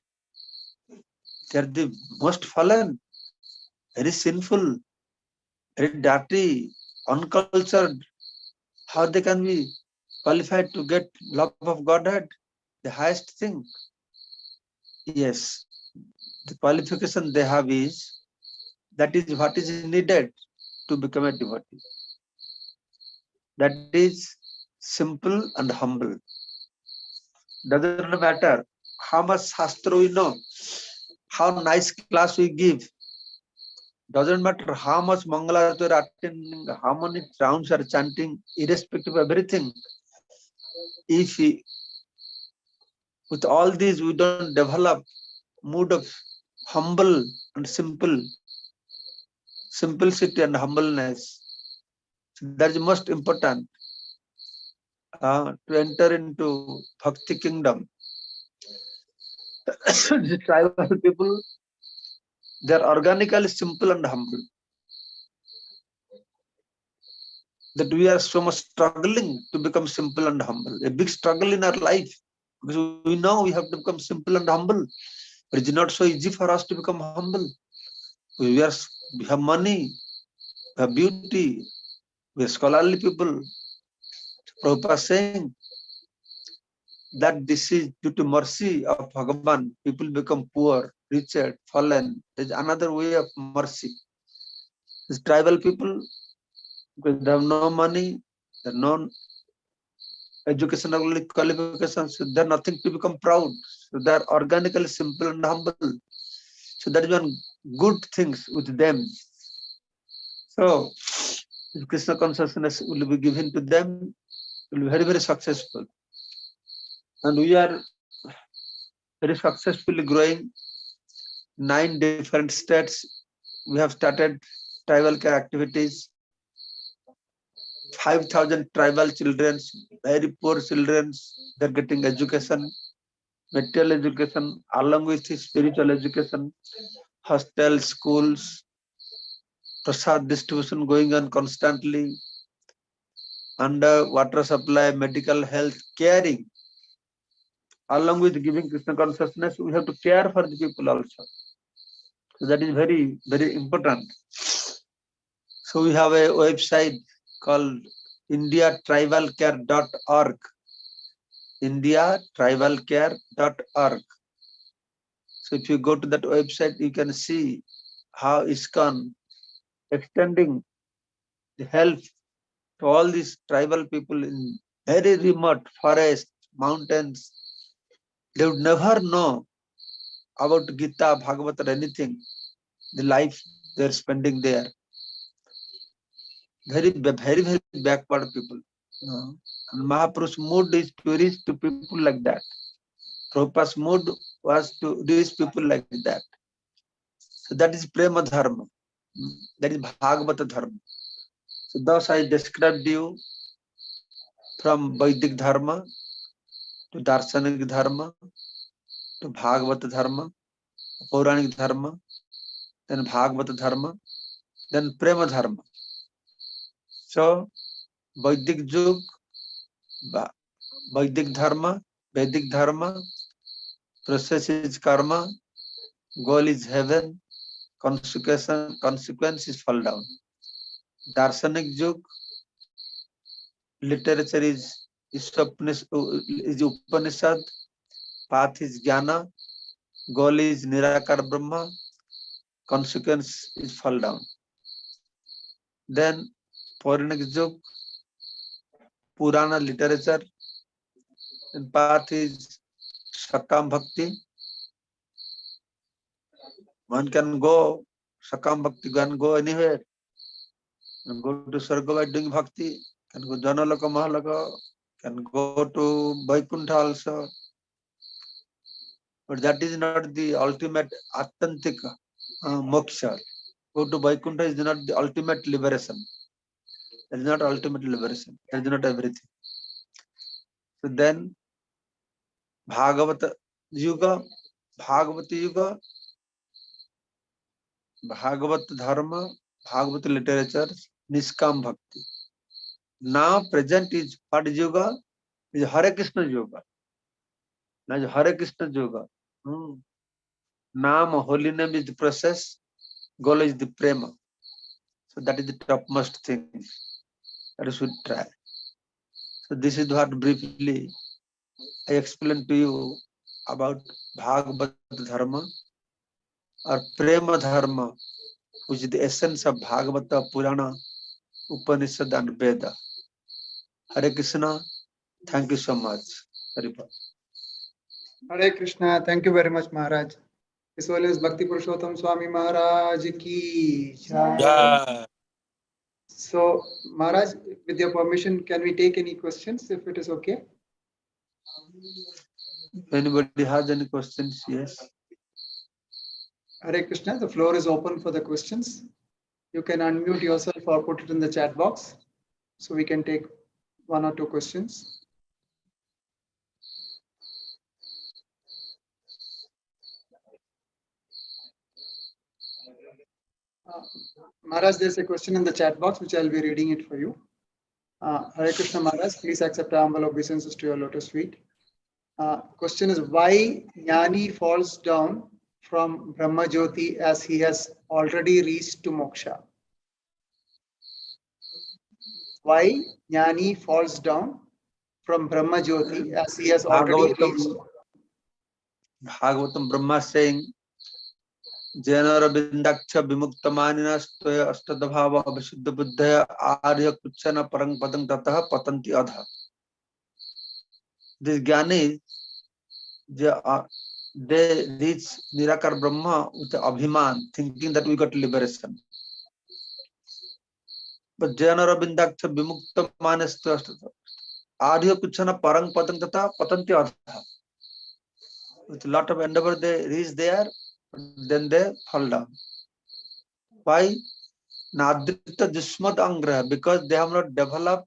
They're the most fallen, very sinful, very dirty, uncultured. How they can be qualified to get love of Godhead? The highest thing. Yes, the qualification they have is, that is what is needed to become a devotee. That is simple and humble. Doesn't matter how much Shastra we know, how nice class we give. Doesn't matter how much Mangalarati we are attending, how many rounds are chanting, irrespective of everything. If we, with all these we don't develop mood of humble and simplicity and humbleness, that is most important to enter into Bhakti kingdom. The tribal people, they are organically simple and humble. That we are so much struggling to become simple and humble. A big struggle in our life, because we know we have to become simple and humble. But it's not so easy for us to become humble. We have money, we have beauty, we are scholarly people. Prabhupada saying that this is due to mercy of Bhagavan. People become poor, wretched, fallen. There's another way of mercy. These tribal people, because they have no money, they have no educational qualifications, so they're nothing to become proud. So they're organically simple and humble. So that is one good things with them. So if Krishna consciousness will be given to them, will be very, very successful. And we are very successfully growing. 9 different states. We have started tribal care activities. 5,000 tribal children, very poor children, they're getting education, material education, along with spiritual education, hostels, schools, prasad distribution going on constantly, under water supply, medical health, caring. Along with giving Krishna consciousness, we have to care for the people also. So that is very, very important. So we have a website called indiatribalcare.org. indiatribalcare.org. So if you go to that website, you can see how ISKCON extending the help to all these tribal people in very remote forest, mountains. They would never know about Gita, Bhagavata, or anything. The life they're spending there. Very, very, very backward people. And Mahaprabhu's mood is to reach to people like that. Prabhupada's mood was to reach people like that. So that is Prema Dharma. That is Bhagavata Dharma. So thus I described you from Vedic Dharma to Darshanik Dharma to Bhagavata Dharma, Puranic Dharma, then Bhagavata Dharma, then Prema Dharma. So Vedic Yug, Vedic Dharma, Vedic Dharma, process is karma, goal is heaven, consequence is fall down. Darshanik Yug, literature is Upanishad, path is Jnana, goal is Nirakar Brahma, consequence is fall down. Then Pauranik Yug, Purana literature, and path is Sakam Bhakti. One can go Sakam Bhakti, can go anywhere. Can go to Sarga by doing Bhakti, can go Janalaka Mahalaka, can go to Vaikuntha also. But that is not the ultimate authentic moksha. Go to Vaikuntha is not the ultimate liberation. That is not ultimate liberation. That is not everything. So then Bhagavata Yuga, Bhagavata Yuga, Bhagavata Dharma, Bhagavata literature, Niskam Bhakti. Now present is what is Yuga? Is Hare Krishna Yoga. Now is Hare Krishna Yoga. Naam, holy name is the process, goal is the prema. So that is the topmost thing that you should try. So this is what briefly I explained to you about Bhagavata Dharma or Prema Dharma, which is the essence of Bhagavata, Purana, Upanishad and Veda. Hare Krishna, thank you so much. Hare Krishna. Thank you very much, Maharaj. As well as Bhakti Purushottama Swami Maharaj ki jai. Yeah. So, Maharaj, with your permission, can we take any questions if it is okay? If anybody has any questions, yes. Hare Krishna, the floor is open for the questions. You can unmute yourself or put it in the chat box so we can take one or two questions. Maharaj, there's a question in the chat box which I'll be reading it for you. Hare Krishna Maharaj, please accept our humble obeisances to your lotus feet. Question is, why Jnani falls down from Brahma Jyoti as he has already reached to moksha? Why Jnani falls down from Brahma Jyoti as he has already reached? Bhagavatam Brahma saying, Janara Bindaksha Bimuktamanina Stoya Astadabhava Abhishuddha Buddhaya Arya Kuchana Parang Padang Tataha Patanti Adha. These Jnanis, they reach Nirakar Brahma with Abhiman, thinking that we got liberation. But Janara Bindaksha Bimuktamana Stoya Arya Kuchana Parang Padang Tataha Patanti Adha. With a lot of endeavor, they reach there, then they fall down. Why? Nadrita Jismat Angraha, because they have not developed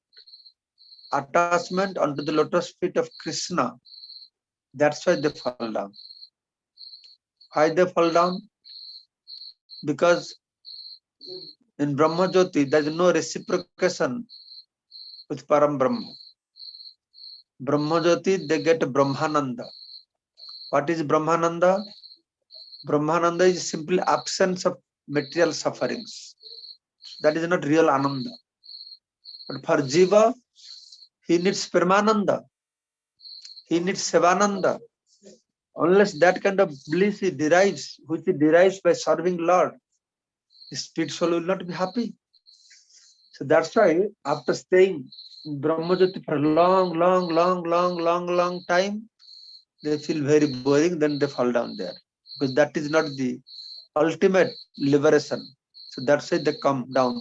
attachment onto the lotus feet of Krishna. That's why they fall down. Why they fall down? Because in Brahma Jyoti, there is no reciprocation with Param Brahma. Brahma Jyoti, they get Brahmananda. What is Brahmananda? Brahmananda is simply absence of material sufferings. That is not real Ananda. But for Jiva, he needs Paramananda. He needs Sevananda. Unless that kind of bliss he derives, which he derives by serving Lord, his spirit soul will not be happy. So that's why after staying in Brahmajyoti for a long time, they feel very boring, then they fall down there. Because that is not the ultimate liberation. So that's why they come down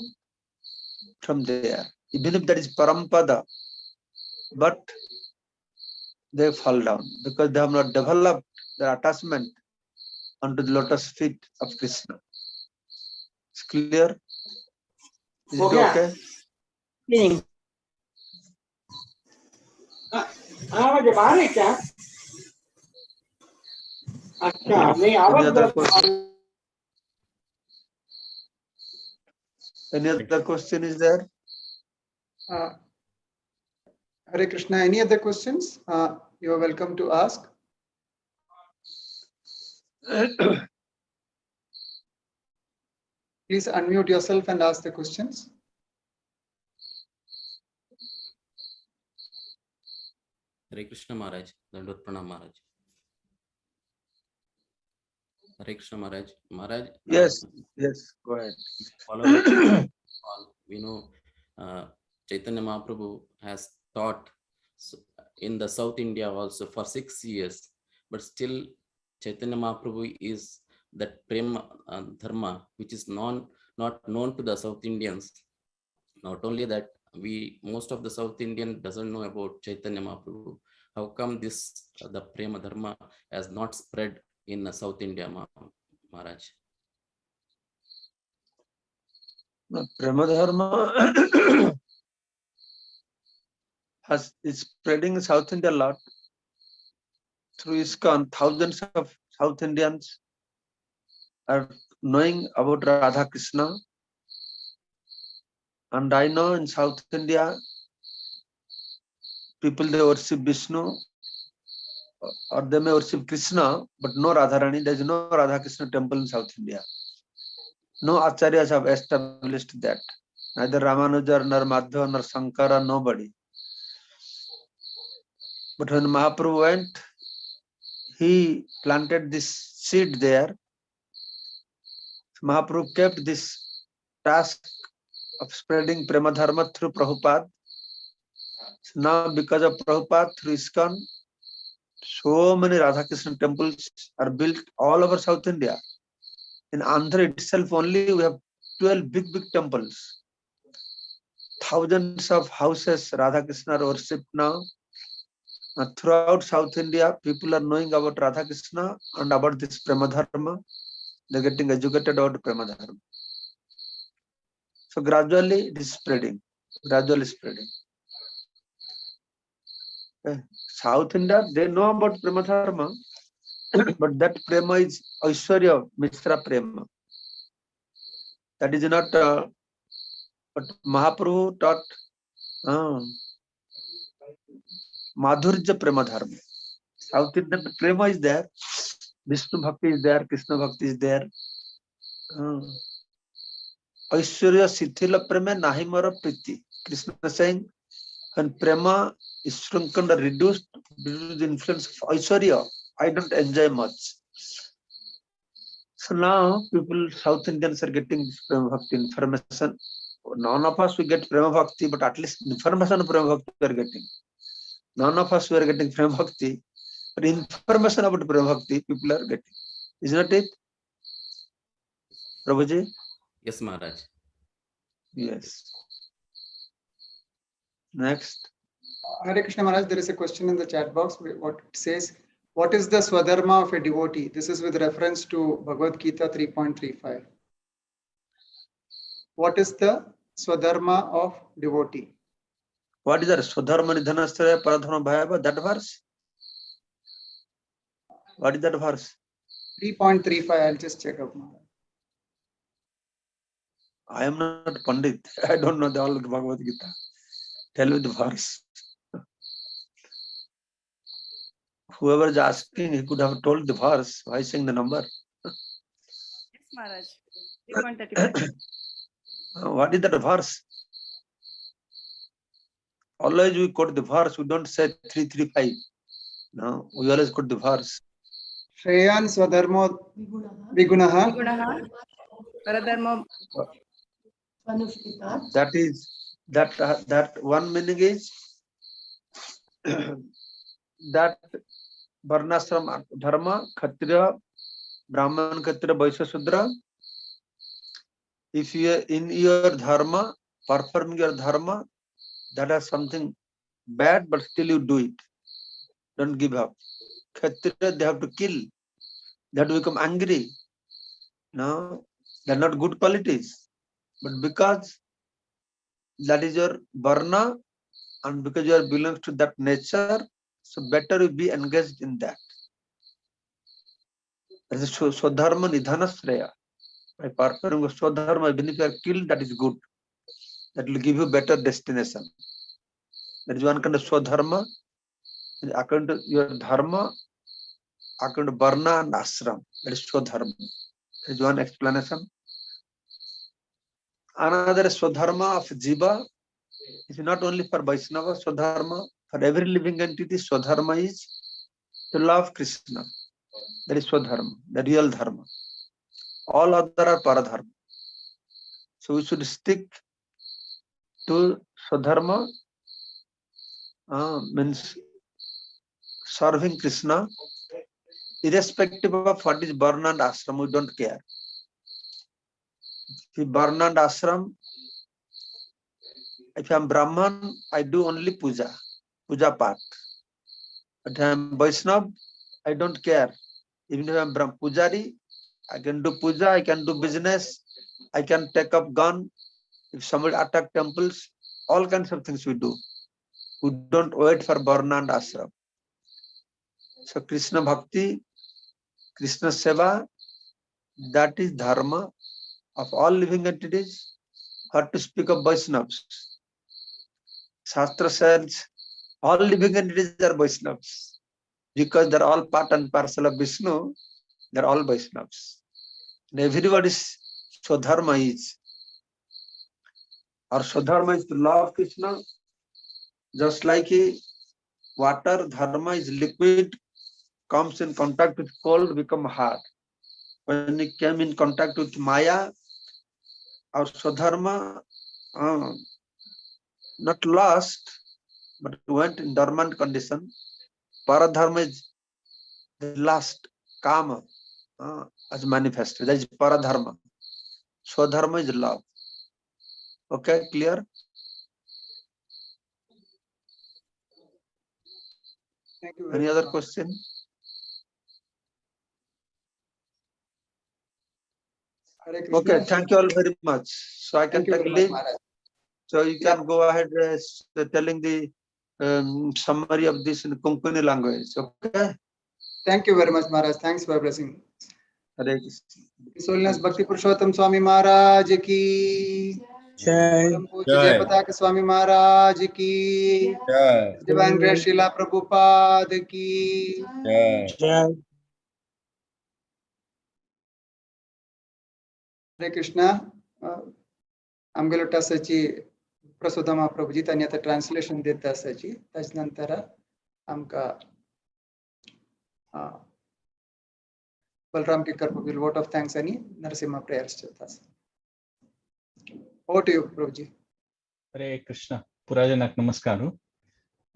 from there. Even if that is Parampada, but they fall down because they have not developed their attachment onto the lotus feet of Krishna. It's clear? Is it okay? Any other question? Any other question is there? Hare Krishna, any other questions? You are welcome to ask. Please unmute yourself and ask the questions. Hare Krishna Maharaj, Dandot Pranam Maharaj. Hare Krishna Maharaj. Maharaj. Yes, yes, go ahead. Followers, all, we know Chaitanya Mahaprabhu has taught in the South India also for 6 years, but still Chaitanya Mahaprabhu is that Prema Dharma, which is not known to the South Indians. Not only that, most of the South Indian doesn't know about Chaitanya Mahaprabhu. How come this the Prema Dharma has not spread in South India, Maharaj? Prema Dharma is spreading in South India a lot. Through ISKCON, thousands of South Indians are knowing about Radha Krishna. And I know in South India, people, they worship Vishnu or they may worship Krishna, but no Radharani. There is no Radha Krishna temple in South India. No acharyas have established that. Neither Ramanuja, nor Madhava, nor Sankara, nobody. But when Mahaprabhu went, he planted this seed there. Mahaprabhu kept this task of spreading Prema Dharma through Prabhupada. So now, because of Prabhupada, through ISKCON, so many Radha Krishna temples are built all over South India. In Andhra itself only, we have 12 big temples. Thousands of houses Radha Krishna are worshipped now. Throughout South India, people are knowing about Radha Krishna and about this Prema Dharma. They're getting educated about Prema Dharma. So gradually it is spreading. Gradually spreading. Okay. South India, they know about Prema Dharma, but that Prema is Aishwarya Mishra Prema. That is not, but Mahaprabhu taught Madhurja Prema Dharma. South Indian Prema is there, Vishnu Bhakti is there, Krishna Bhakti is there. Aishwarya Sithila Prema Nahi Mara Priti. Krishna is saying, when Prema is shrunken or reduced due to the influence of Aishwarya, I don't enjoy much. So now people, South Indians are getting this Prema Bhakti information. None of us we get Prema Bhakti, but at least information of Prema Bhakti we are getting. None of us we are getting Prema Bhakti, but information about Prema Bhakti people are getting. Is not it? Prabhuji? Yes, Maharaj. Yes. Next. Hare Krishna Maharaj, there is a question in the chat box. What it says, what is the Swadharma of a devotee? This is with reference to Bhagavad Gita 3.35. What is the Swadharma of devotee? What is that? Swadharma nidhanasthaya paradharma bhayava? That verse? What is that verse? 3.35. I'll just check up. I am not Pandit. I don't know the whole Bhagavad Gita. Tell me the verse. Whoever is asking, he could have told the verse. Why saying the number? Yes, Maharaj. 3.35. What is that verse? Always we quote the verse. We don't say 335. No, we always quote the verse. Shreyan Swadharmo Vigunaha. Gunaha, Paradharma. That is that one meaning is that Varnashram Dharma, Kshatriya, Brahman, Kshatriya, Vaishya, Shudra. If you are in your Dharma, performing your Dharma, that is something bad, but still you do it. Don't give up. Kshatriya, they have to kill. They have to become angry. No, they are not good qualities. But because that is your Varna, and because you are belongs to that nature, so better you be engaged in that. That is Swadharma Nidhanasraya. By performing Swadharma, even if you are killed, that is good. That will give you better destination. That is one kind of Swadharma. According to your Dharma, according to Varna and Ashram, that is Swadharma. That is one explanation. another Swadharma of Jiva is not only for Vaishnava. Swadharma for every living entity. Swadharma is to love Krishna. That is Swadharma, the real Dharma. All other are Paradharma. So we should stick to Swadharma, means serving Krishna, irrespective of what is Varna and Ashram. We don't care. If Varna and Ashram, if I am Brahman, I do only puja part. But if I am Vaishnava, I don't care. Even if I am Pujari, I can do puja, I can do business, I can take up gun. If somebody attack temples, all kinds of things we do. We don't wait for Varna and Ashram. So Krishna Bhakti, Krishna Seva, that is Dharma of all living entities. Or to speak of Vaishnavas, Shastra says all living entities are Vaishnavas. Because they're all part and parcel of Vishnu, they're all Vaishnavas. And everybody's Swadharma is. Our Swadharma is to love Krishna, just like water, Dharma is liquid, comes in contact with cold, become hard. When it came in contact with Maya, our Swadharma not lost, but went in dormant condition. Paradharma is the last Kama as manifested. That is Paradharma. Swadharma is love. Okay, clear? Thank you. Any other question? Hare Krishna. Okay, thank you all very much. So I can Thank you take very much, leave. Maharaj. So you can go ahead telling the summary of this in Konkani language. Okay. Thank you very much, Maharaj. Thanks for blessing. Hare Krishna. His Holiness Bhakti Purushottama Swami Maharaj ki. Param Pujya Jai Pataka Swami Maharaj ki. Divine Grace Srila Prabhupada ki. Hare Krishna. आमगेलो टासाची प्रसोदमा प्रभुजी त्यांनी आता translation देत असायची त्याच्यानंतर आमका बलराम की कर्पविल vote of thanks आणि Narasimha prayers चलतात. ओवर टू यू प्रभुजी. हरे कृष्ण. पुराजनाक नमस्कार.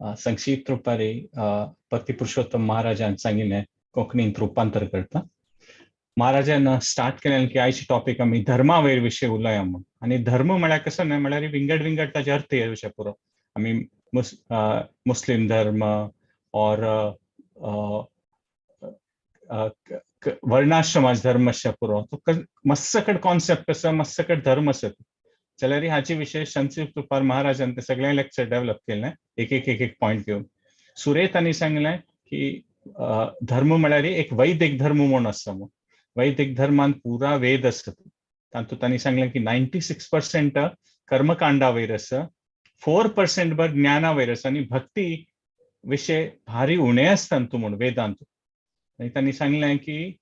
संक्षिप्त रूपारे भक्ती पुरुषोत्तम महाराजान सांगिल्लें कोंकणींत रुपांतर करता. महाराजान स्टार्ट केलें की आयची टॉपिक आमी धर्मा वयर विशय उलोवया म्हणून. आनी धर्म म्हळ्यार कसो न्हय म्हळ्यार विंगड ताजे अर्थ हे विशय पुरो. आमी मुस्लिम धर्म और वर्णाश्रमाच धर्म अशें पुरो. मस्सकड कॉन्सेप्ट कसो मस्सकड धर्म आसा जाल्यार हाचे विशय संक्षिप्त रूपार महाराजान ते सगळे लेक्चर डेव्हलप केलें एक पॉइंट घेवन. सुरेश तांणी सांगलें की धर्म म्हळ्यार एक वैदिक धर्म म्हणून आसा म्हणून. वैदिक धर्मान पुरा वेद आसा. तातूंत तांणी सांगलें की 96% कर्मकांडा वयर आसा, 4% भर ज्ञाना वयर आसा आनी भक्ती विशय भारी उणें आसता म्हणून वेदांत. आनी तांणी सांगलें की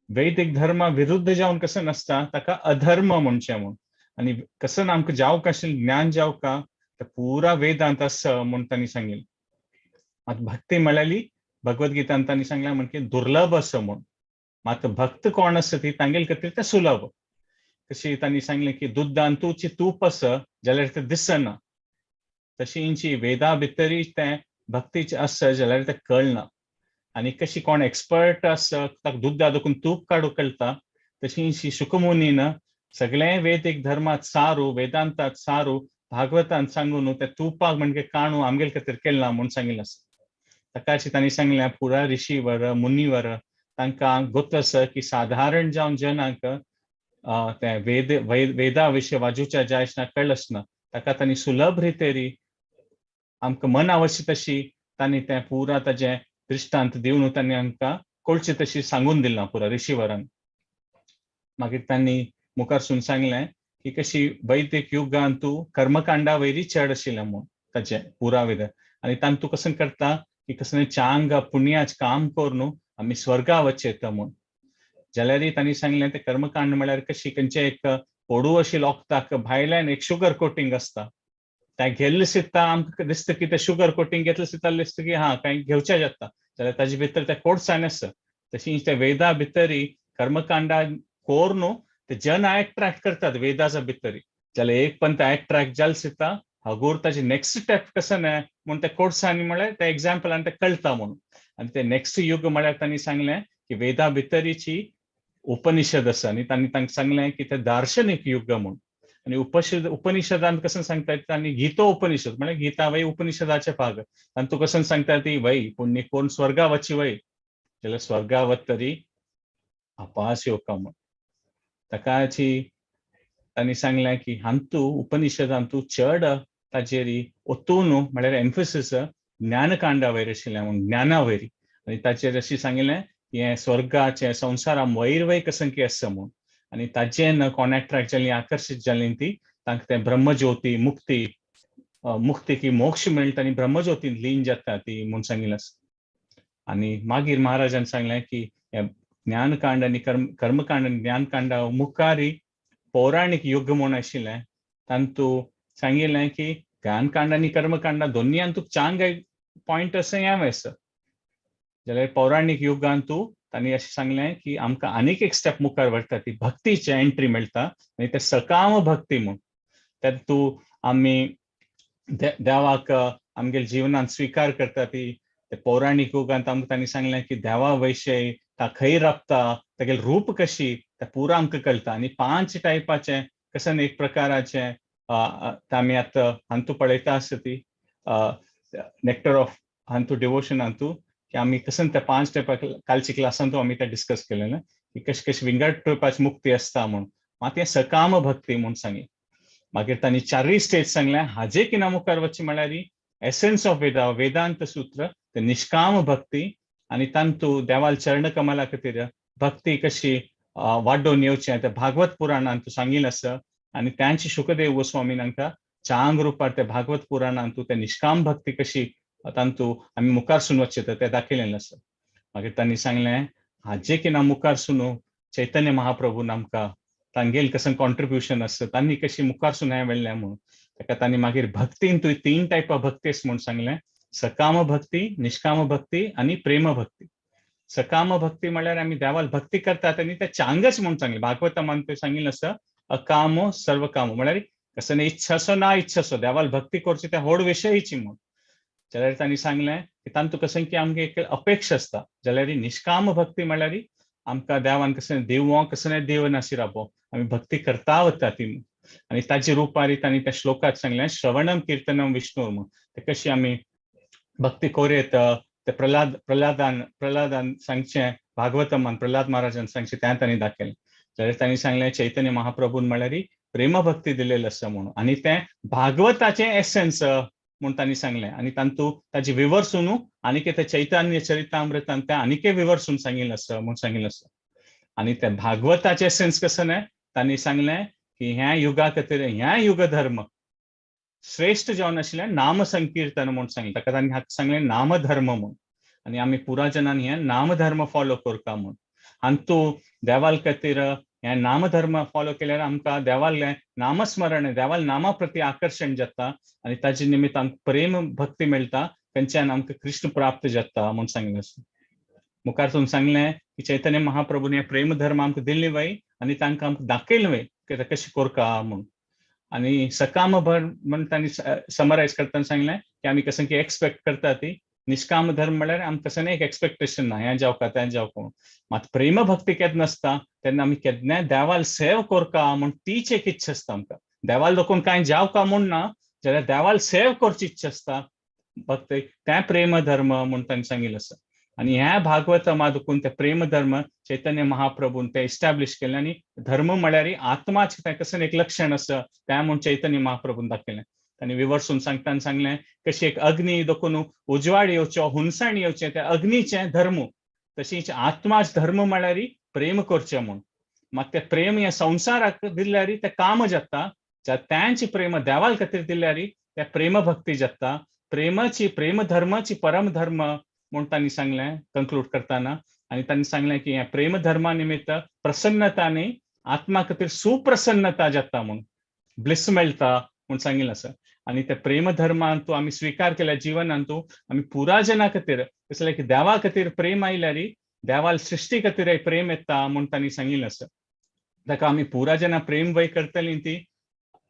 वैदिक धर्मा विरुद्ध जावन कसं नासता ताका अधर्म म्हणचें म्हणून. आनी कसं आमकां जावंक आशिल्लें ज्ञान जावका तें पुरा वेदांत आसा म्हणून तांणी सांगिल्लें. आतां भक्ती म्हळ्याली भगवद्गीतांत तांणी सांगलें म्हणजे दुर्लभ आसा म्हणून. मात भक्त कोण आसा ती तांगेले खातीर तें सुलभ. कशी तांणी सांगलें की दुदांतूची तूप आसा जाल्यार तें दिसना, तशी वेदा भितरी तें भक्तीचें आसा जाल्यार तें कळना. आनी कशी कोण एक्सपर्ट आसा ताका दुदा देखून तूप काडूंक कळटा, तशी शुकमुनीन सगळें वेदिक धर्मात सारू वेदांतांत सारू भागवतांत सांगून त्या तुपाक म्हणजे काणू आमगेले खातीर केला म्हणून सांगिल्लें आसा. ताकाची तांणी सांगलें पुरा ऋषीवर मुनीवर तांकां गोत आसा की साधारण जावन जनांक ते वेदा विशय वाजूच्या जाय आसना कळ आसना. ताका तांणी सुलभ रितेरी आमकां मन आवश्य तशी तांणी तें पुरा ताजें दृश्टांत दिवन तांणी आमकां कळची तशी सांगून दिलां पुरा ऋषीवरान. मागीर तांणी मुखारसून सांगलें की कशी वैदिक युगांतू कर्मकांडा वयरी चड आशिल्लें म्हणून ताजें पुरा वेद. आनी तांतू कसं करता की कसं चांग पुण्याच काम करून आमी स्वर्गा वचयता म्हणून. जाल्यार तांणी सांगलें तें कर्मकांड म्हळ्यार कशी खंयचे एक कोडू अशी लोकताक भायल्यान एक शुगर कोटिंग असता त्या घेल्ले सिता आमकां दिसता की ते शुगर कोटिंग घेतले सिता दिसता की हा काही घेवचें जाता जाल्यार ताजे भितर ते कोडसाण आसा तशींच ते वेदा भितरी कर्मकांडा कोर न्हू ते जन अट्रॅक्ट करतात वेदाच्या भितरी जाल्यार एक पंथ अट्रॅक्ट जाल सिता हगूर ताजे नेक्स्ट स्टेप कसं न्हय म्हूण ते कोडसांनी म्हळ्यार ते एग्जाम्पलान ते कळटा म्हणून आनी ते नेक्स्ट युग म्हळ्यार तांणी सांगलें की वेदा भितरीची उपनिषद आसा आनी तांणी तांकां सांगलें की ते दार्शनिक युग म्हणून आणि उपनिषदांत कसं सांगता येता आनी गीतो उपनिषद म्हळ्यार गीता वय उपनिषदाचे भाग तांतू कसं सांगता ती वय पुण्य कोण स्वर्गा वची वय जाल्यार स्वर्गा वत तरी आपास येवका म्हूण ताकाची तांणी सांगलें की हांतू उपनिषदांतू चड ताचेर ओतून म्हळ्यार एम्फसिस ज्ञानकांडा वयर आशिल्लें म्हणून ज्ञाना वयर आनी ताचेर अशें सांगिल्लें की हें स्वर्गाचें संवसारा वयर वय कसं आसा म्हणून आनी ताजेन कोण अट्रॅक्ट जालीं आकर्शीत जालीं ती तांकां ते ब्रह्मज्योती मुक्ती की मोक्ष मेळटा आनी ब्रह्मज्योतीन लीन जाता ती म्हूण सांगिल्लें आसा आनी मागीर महाराजान सांगलें की ज्ञानकांड आनी कर्मकांड आनी ज्ञानकांडा मुखारी पौराणीक युग म्हूण आशिल्लें तांतू सांगिल्लें की ज्ञानकांड आनी कर्मकांडा दोनूय तुका चांग पॉयंट आसा हें आसा जाल्यार पौराणीक युगांतू तांणी अशें सांगलें की आमकां आनीक एक स्टेप मुखार व्हरता ती भक्तीचे एंट्री मेळटा आनी ते सकाम भक्ती म्हूण तातूंत आमी देवाक आमगे जिवनांत स्विकार करता ती ते पौराणीक युगांत आमकां तांणी सांगलें की देवा वयशय ता खंय रपता तागेलें रूप कशी तें पुरो आमकां कळटा आनी 5 टायपाचें कसं एक प्रकाराचें आमी आतां हांतू पळयता आसा ती नेक्टर ऑफ हांतू डिवोशन हांतू की आमी कसं ते 5 टायपा कालची क्लासांतू आमी ते डिस्कस केलेलें की कशें कशें विंगड टायपाची मुक्ती आसता म्हूण मात हें सकाम भक्ती म्हूण सांगलें मागीर तांणी 4 स्टेज सांगलें हाजे किना मुखार वचचें म्हळ्यार एसेन्स ऑफ वेदांत सूत्र ते निष्काम भक्ती आनी तांतू देवाल चरण कमला खातीर भक्ती कशी वाडोवन येवचें ते भागवत पुराणांत सांगिल्लें आसा आनी तांचे शुकदेव गोस्वामी तांकां चांग रुपार ते भागवत पुराणांत ते निष्काम भक्ती कशी तांतू आमी मुखार सुन वचचें ते दाखयलेलें आसा मागीर तांणी सांगलें हाजे किना मुखार सुनू चैतन्य महाप्रभून आमकां तांगेल कसं कॉन्ट्रिब्युशन आसा तांणी कशी मुखार सुन हें व्हेल्लें म्हणून ताका तांणी मागीर भक्तीन 3 टायपा भक्ती आसा म्हूण सांगलें सकाम भक्ती निष्काम भक्ती आनी प्रेम भक्ती सकाम भक्ती म्हळ्यार आमी देवाल भक्ती करतात आनी ते चांगच म्हूण सांगलें भागवतांत ते सांगिल्लें आसा अकामो सर्वकामो म्हळ्यार कसं इच्छासो ना इच्छासो देवाल भक्ती करची त्या व्हड विशयीची म्हूण जाल्यार तांणी सांगलें की तांतू कसं की आमगे एक अपेक्षा आसता जाल्यार निष्काम भक्ती म्हळ्यार आमकां देवान कसं दिवो कसं देव नासी राबो आमी भक्ती करता वता ती आनी ताचे रुपारी तांणी त्या श्लोकांत सांगलें श्रवणम कीर्तनम विष्णू म्हूण ते कशी आमी भक्ती कोरयत ते प्रल्हादान सांगचें भागवतमान प्रल्हाद महाराजान सांगचें तें तांणी दाखयलें जाल्यार तांणी सांगलें चैतन्य महाप्रभून म्हळ्यार प्रेम भक्ती दिलेली आसा म्हणून आनी तें भागवताचें एसेन्स म्हूण तांणी सांगलें आनी तांतू ताजी विवर्सून आनी ते चैतन्य चरितामृतांत तें आनीकय विवर्सून सांगिल्लें आसा म्हूण सांगिल्लें आसा आनी ते भागवताचें एसेन्स कसं न्हय तांणी सांगलें की ह्या युगा खातीर ह्या युग धर्म श्रेष्ठ जावन आशिल्लें नाम संकीर्तन म्हूण सांगलें ताका तांणी सांगलें नाम धर्म म्हूण आनी आमी पुराजनान हें नाम धर्म फॉलो करता म्हूण आनी तूं देवाल खातीर हें नाम धर्म फॉलो केल्यार आमकां देवालें नामस्मरण देवाल नामा प्रती आकर्शण जाता आनी ताजे निमित्त आमकां प्रेम भक्ती मेळटा खंयच्यान आमकां कृष्ण प्राप्त जाता म्हूण सांगिल्लें आसा मुखार तुमकां सांगलें की चैतन्य महाप्रभून हें प्रेम धर्म आमकां दिल्ली वय आनी तांकां आमकां दाखयलें वय की ते कशें करता म्हूण आनी सकाम म्हण तांणी समरायज करतना सांगलें की आमी कसं की एक्सपेक्ट करता ती निष्काम धर्म म्हळ्यार आमकां कसं एक एक्सपेक्टेशन ना हें जावका तें जावका मात प्रेम भक्ती केन्ना नासता तेन्ना आमी केन्नाय देवाल सेव करता म्हूण तीच एक इच्छा आसता आमकां देवाल देखून कांय जावका म्हूण ना जाल्यार देवाल सेव करची इच्छा आसता भक्ती तें प्रेम धर्म म्हूण तांणी सांगिल्लें आसा आनी ह्या भागवतमा देखून ते प्रेम धर्म चैतन्य महाप्रभून ते इस्टॅब्लिश केलें आनी धर्म म्हळ्यार आत्माचें तें कसं एक लक्षण आसा तें म्हूण चैतन्य महाप्रभून दाखयलें तांणी विवर्सून सांगतना सांगलें कशी एक अग्नी देखून उजवाड येवचो हुंसाण येवचें त्या अग्नीचें धर्म तशींच आत्माच धर्म म्हळ्यार प्रेम करचें म्हूण मात तें प्रेम हें संवसाराक दिल्यार तें काम जाता त्यांची प्रेम देवाल खातीर दिल्यार तें प्रेम भक्ती जाता प्रेमाची प्रेम धर्माची परम धर्म म्हूण तांणी सांगलें कंक्लूड करतना आनी तांणी सांगलें की हें प्रेम धर्मा निमित्त प्रसन्नतानी आत्मा खातीर सुप्रसन्नता जाता म्हणून ब्लिस मेळटा म्हणून सांगिल्लें आसा. आनी ते प्रेम धर्मांतू आमी स्विकार केल्या जिवनांतू आमी पुरा जना खातीर कसले की देवा खातीर प्रेम आयल्यार देवाल सृश्टी खातीर प्रेम येता म्हणून तांणी सांगिल्लें आसा. ताका आमी पुरा जना प्रेम वय करतलीं ती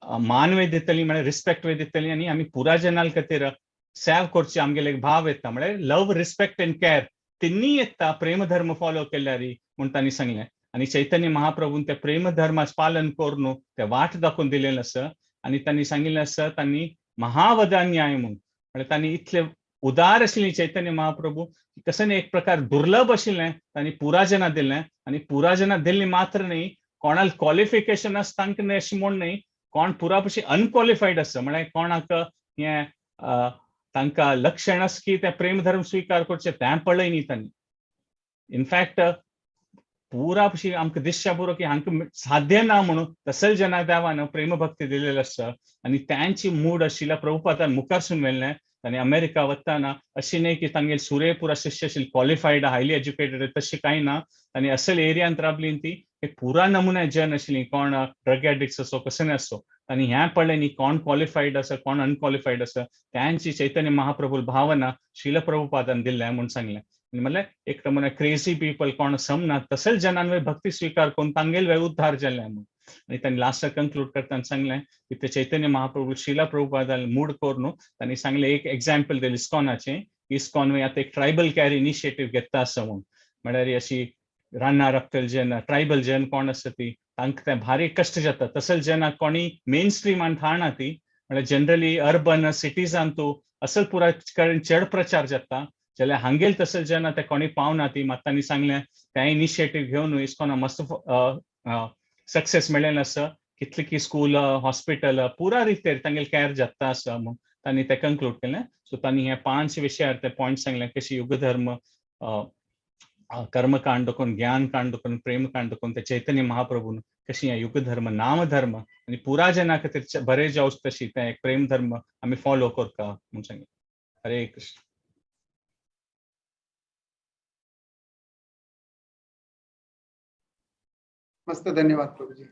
मान वय दितलीं म्हळ्यार रिस्पेक्ट वय दितलीं आनी आमी पुरा जनाल खातीर सेव करची आमगेले एक भाव येता म्हळ्यार लव रिस्पेक्ट एंड केअर तिन्नी येता प्रेम धर्म फॉलो केल्यार म्हणून तांणी सांगलें. आनी चैतन्य महाप्रभून ते प्रेम धर्माच पालन करून ते वाट दाखोवन दिलेलें आसा. आनी तांणी सांगिल्लें आसा तांणी महावदान्याय म्हणून म्हळ्यार तांणी इतले उदार आशिल्लीं चैतन्य महाप्रभू कसं एक प्रकार दुर्लभ आशिल्लें तांणी पुरा जना दिलें. आनी पुरा जना दिल्ली मात्र न्ही कोणाल क्वॉलिफिकेशन आसा तांकां न्ही अशें म्हूण न्ही कोण पुरा भशेन अनक्वॉलिफायड आसा म्हळ्यार कोणाक हें तांकां लक्षण आसा की ते प्रेम धर्म स्विकार करचे तें पळय न्ही तांणी. इनफॅक्ट पुरा भशेन आमकां दिसच्या पुरो की हांकां साध्य ना म्हणून तसले जना देवान प्रेम भक्ती दिलेली आसा. आनी त्यांची मूड आशिल्ल्या प्रभुपादान मुखार सून मेळ्ळें. तांणी अमेरिका वतना अशें न्ही की तांगेले सुरेपूर शिश्य आशिल्ले क्वॉलिफायड हायली एज्युकेटेड तशें कांय ना. तांणी असल एरियांत राबलीं ती एक पुरा नमुने जन आशिल्लीं कोण ड्रग एडिक्ट्स असो कसं असो. तांणी हें पळय न्ही कोण क्वॉलिफायड आसा कोण अनक्वॉलिफायड आसा त्यांची चैतन्य महाप्रभू भावना शील प्रभुपादान दिल्लें म्हणून सांगलें. म्हळ्यार एक नमुने क्रेझी पीपल कोण समना तसले जनांनी भक्ती स्विकार करून तांगेले उद्धार जाल्ले म्हणून. आनी तांणी लास्ट कंक्लूड करतना सांगलें की ते चैतन्य महाप्रभू शिला प्रभुपादान मूड करून तांणी सांगलें एक एग्जाम्पल दिलें इस्कॉनाचें. इस्कॉन आतां एक ट्रायबल कॅर इनिशिएटीव घेता आसा म्हणून म्हळ्यार अशी रानां राबतले जन ट्रायबल जन कोण आसा ती तांकां ते भारी कश्ट जाता. तसले जनाक कोणी मेन स्ट्रिमान थाळना ती म्हळ्यार जनरली अर्बन सिटीजांतू असल पुरा कडेन चड प्रचार जाता जाल्यार हांगेल तसले जन ते कोणी पावना ती. मात तांणी सांगलें ते इनिशिएटीव घेवन इस्कॉना मस्त सक्सेस मेळ्ळेलें आसा. कितले की स्कूल हॉस्पिटल पुरा रितीर तांगेले कॅर जाता आसा म्हणून तांणी ते कंक्लूड केलें. सो तांणी हे 5 विशयार ते पॉयंट सांगले कशी युग धर्म कर्मकांड करून ज्ञान कांड करून प्रेम कांड करून ते चैतन्य महाप्रभून कशी युग धर्म नाम धर्म आनी पुरा जना खातीर बरें जावंच तशी ते एक प्रेम धर्म आमी फॉलो करता म्हणून सांगलें. हरे कृष्ण. मस्त धन्यवाद प्रभुजी.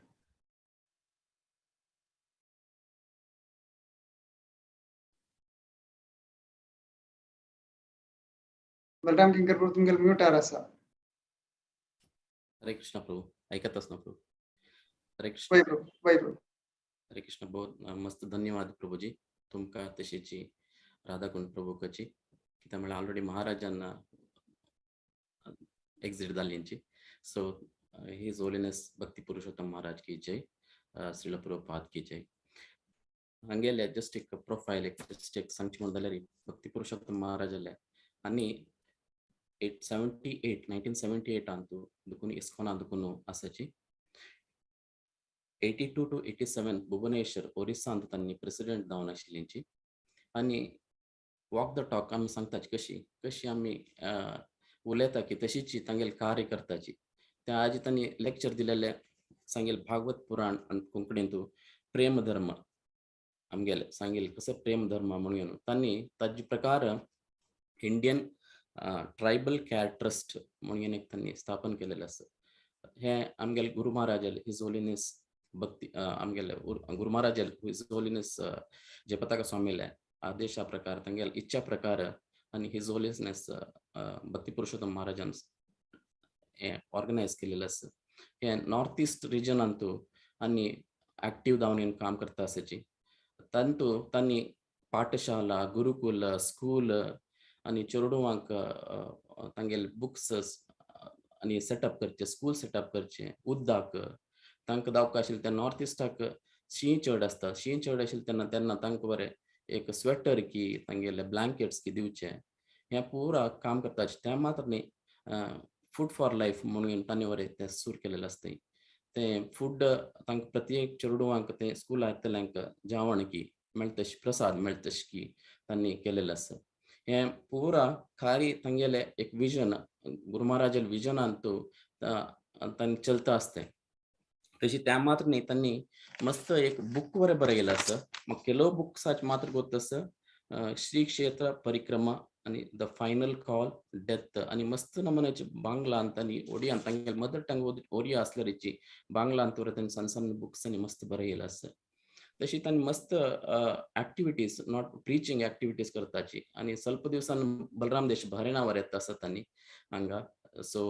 बलराम किंकर प्रभू तुमगेलो म्यूट आसा. हरे कृष्ण प्रभू ऐकत ना प्रभू. हरे कृष्ण. वय प्रभू वय प्रभू. हरे कृष्ण. बहुत मस्त धन्यवाद प्रभूजी तुमकां तशीची राधाकुंड प्रभूकाची कित्याक म्हळ्यार ऑलरेडी महाराजांना एक्झिट जाल्लींची. सो हिज होलीनेस भक्ती पुरुषोत्तम महाराज की जय. श्रील प्रभुपाद की जय. हंगेले जस्ट एक प्रोफायल एक सांगची म्हणून जाल्यार भक्ती पुरुषोत्तम महाराजाले आनी 1978 अंतू दुकुन इस्कॉन दुकुन आसाची 82 to 87 भुवनेश्वर ओरिसा अंत तांणी प्रेसिडेंट जावन आशिल्लींची. आनी वॉक द टॉक आमी सांगताची कशी आमी उलयता की तशीची तांगेले कार्य करताची. त्या आजी तांणी लेक्चर दिलेले सांगेल भागवत पुराण आनी कोंकणींतू प्रेम धर्म आमगेले सांगेल कसं प्रेम धर्म म्हणून तांणी ताजे प्रकार इंडियन ट्रायबल कॅर ट्रस्ट म्हणून एक तांणी स्थापन केलेलें आसा. हे आमगेले गुरु महाराजाले हिज होलीनेस भक्ती आमगेले गुरु महाराजाले हिज होलीनेस जयपताका स्वामीले आदेशा प्रकार तांगेले इच्छा प्रकार आनी हिज होलीनेस भक्ती पुरुषोत्तम महाराजान हे ऑर्गनायज केलेलें आसा. हे नॉर्थ ईस्ट रिजनांतू आनी ऍक्टिव्ह जावन काम करता आसाची. तांतू तांणी पाठशाला गुरुकुल स्कूल आनी चेडवांक तांगेले बुक्स आनी सेटअप करचे स्कूल सेटअप करचे उद्दाक तांकां जावंक आशिल्लें ते नॉर्थ इस्टाक शीं चड आसता. शीं चड आशिल्लें तेन्ना तांकां बरें एक स्वेटर की तांगेले ब्लँकेट्स की दिवचे हें पुरा काम करताचे. ते मात्र न्ही फूड फॉर लायफ म्हणून तांणी बरें तें सूर केलेलें आसता. तें फूड तांकां प्रत्येक चेडवांक तें स्कूला येतल्यांक जेवण की मेळटशी प्रसाद मेळटशी की तांणी केलेलें आसा. हें पुरा खारी तांगेले एक विजन गुरु महाराजाल विजनांतू तांणी चलता आसता. तशी त्या मात्र न्ही तांणी मस्त एक बुक बरें बरयलेलें आसा. केलो बुक्साचे मात्र गोत आसा श्री क्षेत्र परिक्रमा आणि द फायनल कॉल डेथ आणि मस्त नमनाची बांग्ला ಅಂತ ಒಡಿಯಾ ಅಂತ ಮದರ್ ಟಂಗ್ ಒರಿಯಾ असल्याची बांग्ला अंतवर त्यांनी सण सण बुक्स आणि मस्त बरयला असं तशी त्यांनी मस्त ऍक्टिव्हिटीज नॉट प्रीचिंग ऍक्टिव्हिटीज करताची आणि ಸ್ವಲ್ಪ दिवसांनी बलराम देश भरेनावर येत असत त्यांनी हांगा सो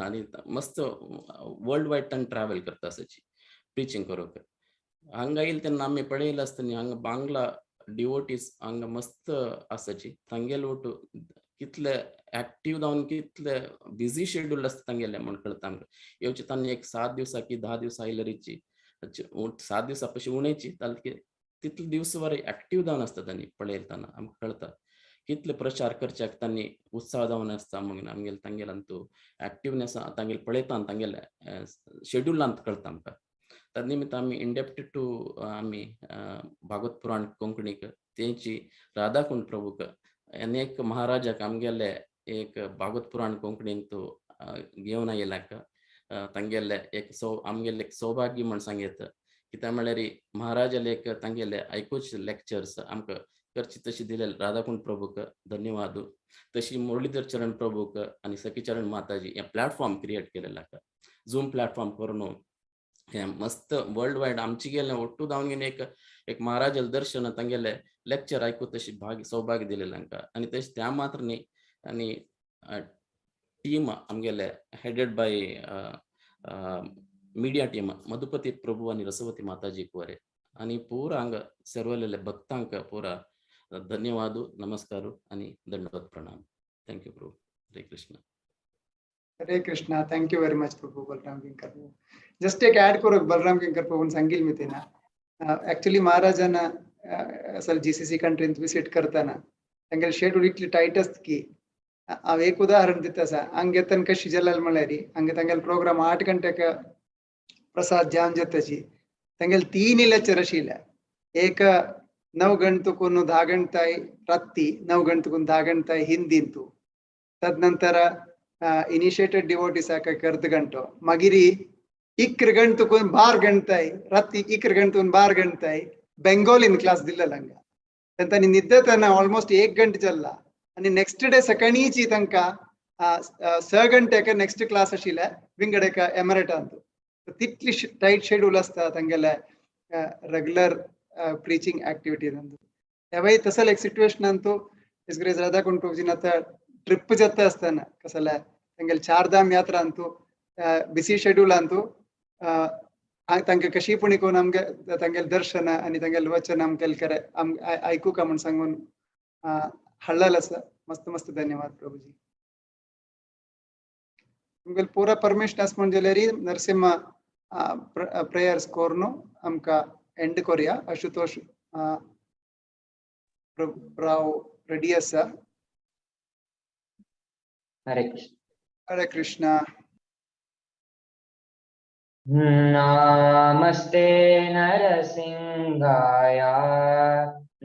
आणि मस्त वर्ल्ड वाईड त्यांनी ट्रॅव्हल करता असाची प्रीचिंग करूक हांगा येईल त्यांना आम्ही पळयला असताना हांगा बांग्ला डिवोटीज हांगा मस्त आसाची तांगेल ओटू कितले ऍक्टिव्ह जावन कितले बिझी शेड्यूल असता तांगेले म्हण कळता आमकां येवचे तांणी एक 7 दिवसा की 10 दिवसा आयलरीची 7 दिवसा पशी उणेची तालके तितले दिवस वर ऍक्टिव्ह जावन असता तांणी पळयताना आमकां कळता कितले प्रचार करच्याक तांणी उत्साह जावन आसता म्हणून आमगेले तांगेलांतू ऍक्टिव्हनेस तांगेले पळयता तांगेले शेड्यूलांत कळता आमकां तदनिमित्त आम्ही इंडेप्टेड टू आम्ही भागवत पुराण कोंकणीक तेची राधाकुंड प्रभूक अनेक महाराजाक आमगेले एक भागवत पुराण कोंकणीक तो घेवन आयल्याक तांगेले एक आमगेले एक सौभाग्य म्हण सांगेत कित्याक म्हळ्यार महाराजाले एक तांगेले आयकूच लेक्चर्स आमकां करची तशी दिले राधाकुंड प्रभूक धन्यवाद तशी मुरलीधर चरण प्रभूक आणि सखी चरण माताजी हे प्लॅटफॉर्म क्रिएट केलेला झूम प्लॅटफॉर्म करून हे मस्त वर्ल्ड वाईड आमची गेले ಒಟ್ಟು जावन घेवन एक महाराज दर्शन तांगेले लेक्चर ऐकू तशी सौभाग्य दिलेलं आणि तशी त्या मात्र न्ही आणि टीम आमगेले हेडेड बाय मीडिया टीम मधुपती प्रभू आणि रसवती माताजी वरे आणि पुरा हांगा सर्वलेले भक्तांक पुरा धन्यवाद नमस्कार आणि दंडवत प्रणाम thank you Prabhu Hare Krishna Hare Krishna thank you very much Prabhu Balram Kinkar Prabhu just एक ऍड करू बलराम किंकर प्रभून सांगील मी तेना ऍक्च्युली महाराजांना असल जीसीसी कंट्रीन विजिट करताना तांगेले शेड्यूल इतली टाईट असत की हांव एक उदाहरण दिता आसा हांगा येतना कशी जल्लाल म्हळ्यार हांगा तांगेले प्रोग्राम 8 गंटेक प्रसाद जावन जाताची तांगेले 3 लेक्चर आशिल्ले एक 9 गंटकून 10 गंटाय राती 9 गंटकून 10 गंटाय हिंदींतू तदनंतर इनिशिएटेड डिवोटीस अर्ध गंटो मागिरी 1 गंटकून 12 गंटाय राती 1 गंटकून 12 गंटाय बेंगोलीन क्लास दिल्लेला हांगा तांणी निद्दतना ऑलमोस्ट 1 गंट जाल्ला आणि नेक्स्ट डे सकाळीची तांकां 6 गंटेक नेक्स्ट क्लास आशिल्ले विंगड एमरेटांतू तितली टाईट शेड्यूल असता तांगेले रेग्युलर प्रीचिंग ऍक्टिव्हिटीज ह्या तसले एक सिच्युएशनांतू इस ग्रेस राधाकुंड प्रभूजीन आता ट्रिप जाता आसतना कसले तांगेले 4 धाम यात्रा अंतू बिसी शेड्यूल अंतू तांकां कशीपणी करून आमगे तांगेले दर्शन आनी तांगेले वचन आमगेले आयकूं का म्हण सांगून हाडलेलें आसा मस्त मस्त धन्यवाद प्रभूजी तुमगेले पुरा परमिशन आसा म्हणजे जाल्यार नरसिंह प्रेयर्स करून आमकां एंड करूया आशुतोष राव रेडी आसा हरे कृष्ण हरे कृष्णा नमस्ते नरसिंहाय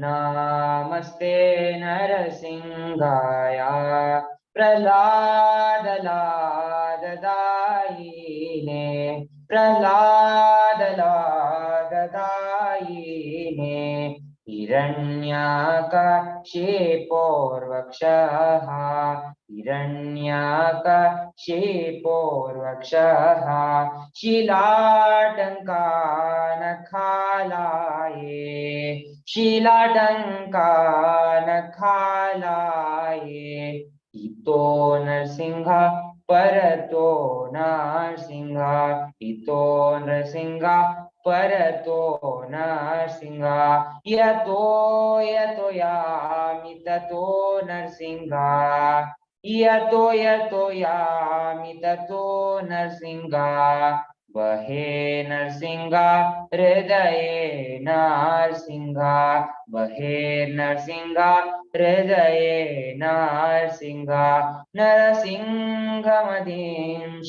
नमस्ते नरसिंहाय प्रह्लाद लाददायिने प्रह्लाद लाददायिने हिरण्याकशिपोर्वक्षः हिरण्याकशिपोर्वक्षः शीलाटङ्कानखालाये इतो नरसिंह परतो नरसिंह इतो नरसिंह परतो नरसिंह यतो यतो यामि ततो नरसिंह यतो यतो यामि ततो नरसिंह बहे नरसिंह हृदये नरसिंह बहे नरसिंह हृदये नरसिंह नरसिंहमदिं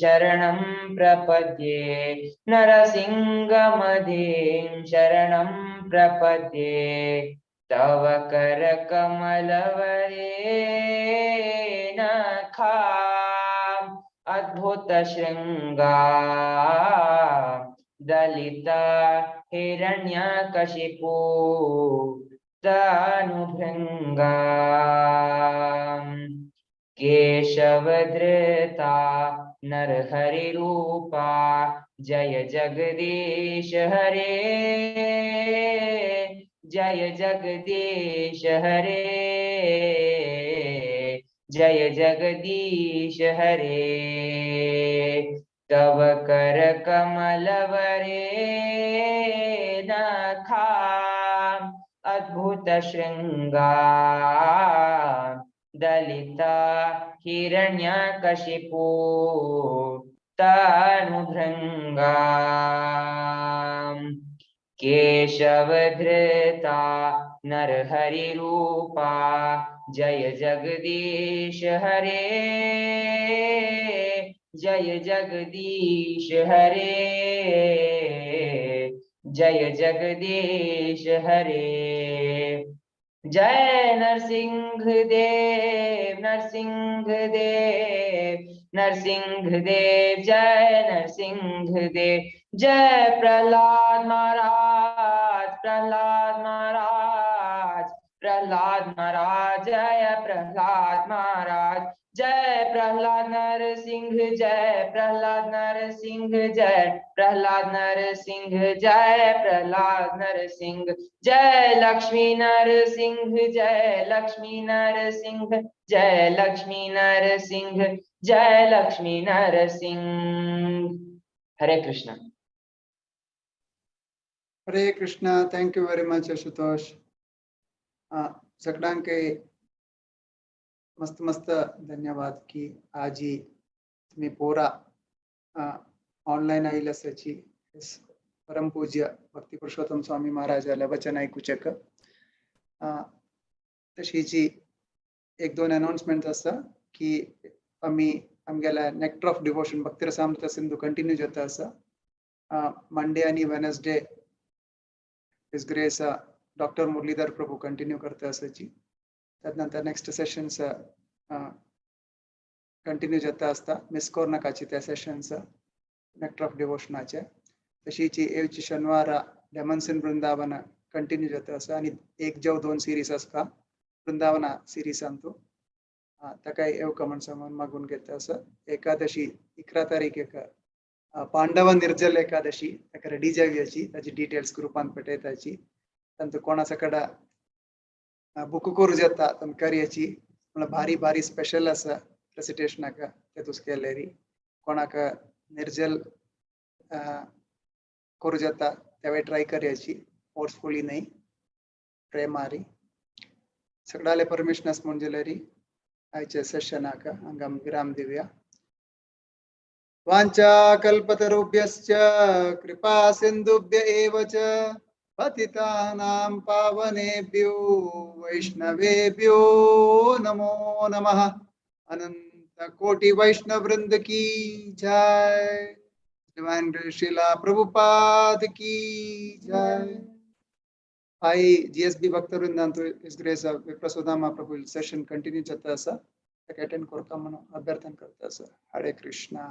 शरणं प्रपद्ये नरसिंहमदिं शरणं प्रपद्ये तव करकमलवरे नखा अद्भुत श्रृंगा दलिता हिरण्यकशिपु तनुभृंगा केशवधृता नरहरि रूपा जय जगदीश हरे जय जगदीश हरे जय जगदीश हरे तव कर कमल वरे नखा अद्भुत श्रृंगार दलिता हिरण्यकशिपु तनुभृंगा केशवधृता नरहरि रूपा जय जगदीश हरे जय जगदीश हरे जय जगदीश हरे जय नरसिंह देव नरसिंह देव नरसिंह देव जय नरसिंह देव जय प्रहलाद महाराज प्रहलाद महाराज प्रहलाद महाराज जय प्रहलाद महाराज जय प्रहलाद नरसिंह जय प्रहलाद नरसिंह जय प्रहलाद नरसिंह जय प्रहलाद नरसिंह जय लक्ष्मी नरसिंह जय लक्ष्मी नरसिंह जय लक्ष्मी नरसिंह जय लक्ष्मी नरसिंह हरे कृष्णा हरे Krishna thank you very much Ashutosh सगळ्यांक मस्त मस्त धन्यवाद की आज ही तुम्ही पोरा ऑनलाइन आयिल्ले आसाची परम पूज्य भक्ती पुरुषोत्तम स्वामी महाराजाले वचन ऐकूचेक तशीची एक दोन अनाउन्समेंट आसा की आम्ही आमगेल्या नेक्टर ऑफ डिवोशन भक्ती रसामृत सिंधू कंटिन्यू जाता आसा मंडे आणि Wednesday his grace doctor Muralidhar Prabhu continue करता आसाची त्यानंतर नेक्स्ट सेशन्स कंटिन्यू जाता आसता मिस करू नाकाची त्या सेशन्स नेक्टर ऑफ डिवोशनाचे तशीची येवची शनिवार लेमन्स इन वृंदावन कंटिन्यू जाता आसा आणि एक जव दोन सिरीज आसता वृंदावन सिरीजांतू ताका येवका म्हण सांगून मागून घेता आसा एकादशी 11 तारीखेक पांडव निर्जल एकादशी ताका रेडी जावयाची ताची डिटेल्स ग्रुपान पेटयताची तांतू कोणाचा कड़ा बुक करू जाता तन करयाची म्हळ्यार भारी भारी स्पेशल आसा रेसिटेशनाक तेतूस केलेरी कोणाक निर्जल करू जाता तेवे ट्राय करयाची फोर्सफुली नहीं ट्राय मारी सगळ्याले परमिशनस म्हणजेलेरी आयच्या सेशनाक हांगा विराम दिवया वांचा कल्पतरुभ्यश्च कृपा सिंधुभ्य एव च पतितानां पावनेभ्यो वैष्णवेभ्यो नमो नमः अनंत कोटि वैष्णव वृंद की जय डिवाइन श्रीला प्रभुपाद की जय आई जीएसबी भक्त वृंदांतु इस ग्रेस विप्रस्वधामा प्रभु सेशन कंटिन्यू जाता आसा अटेंड करता म्हणून अभ्यर्थन करता आसा हरे कृष्णा।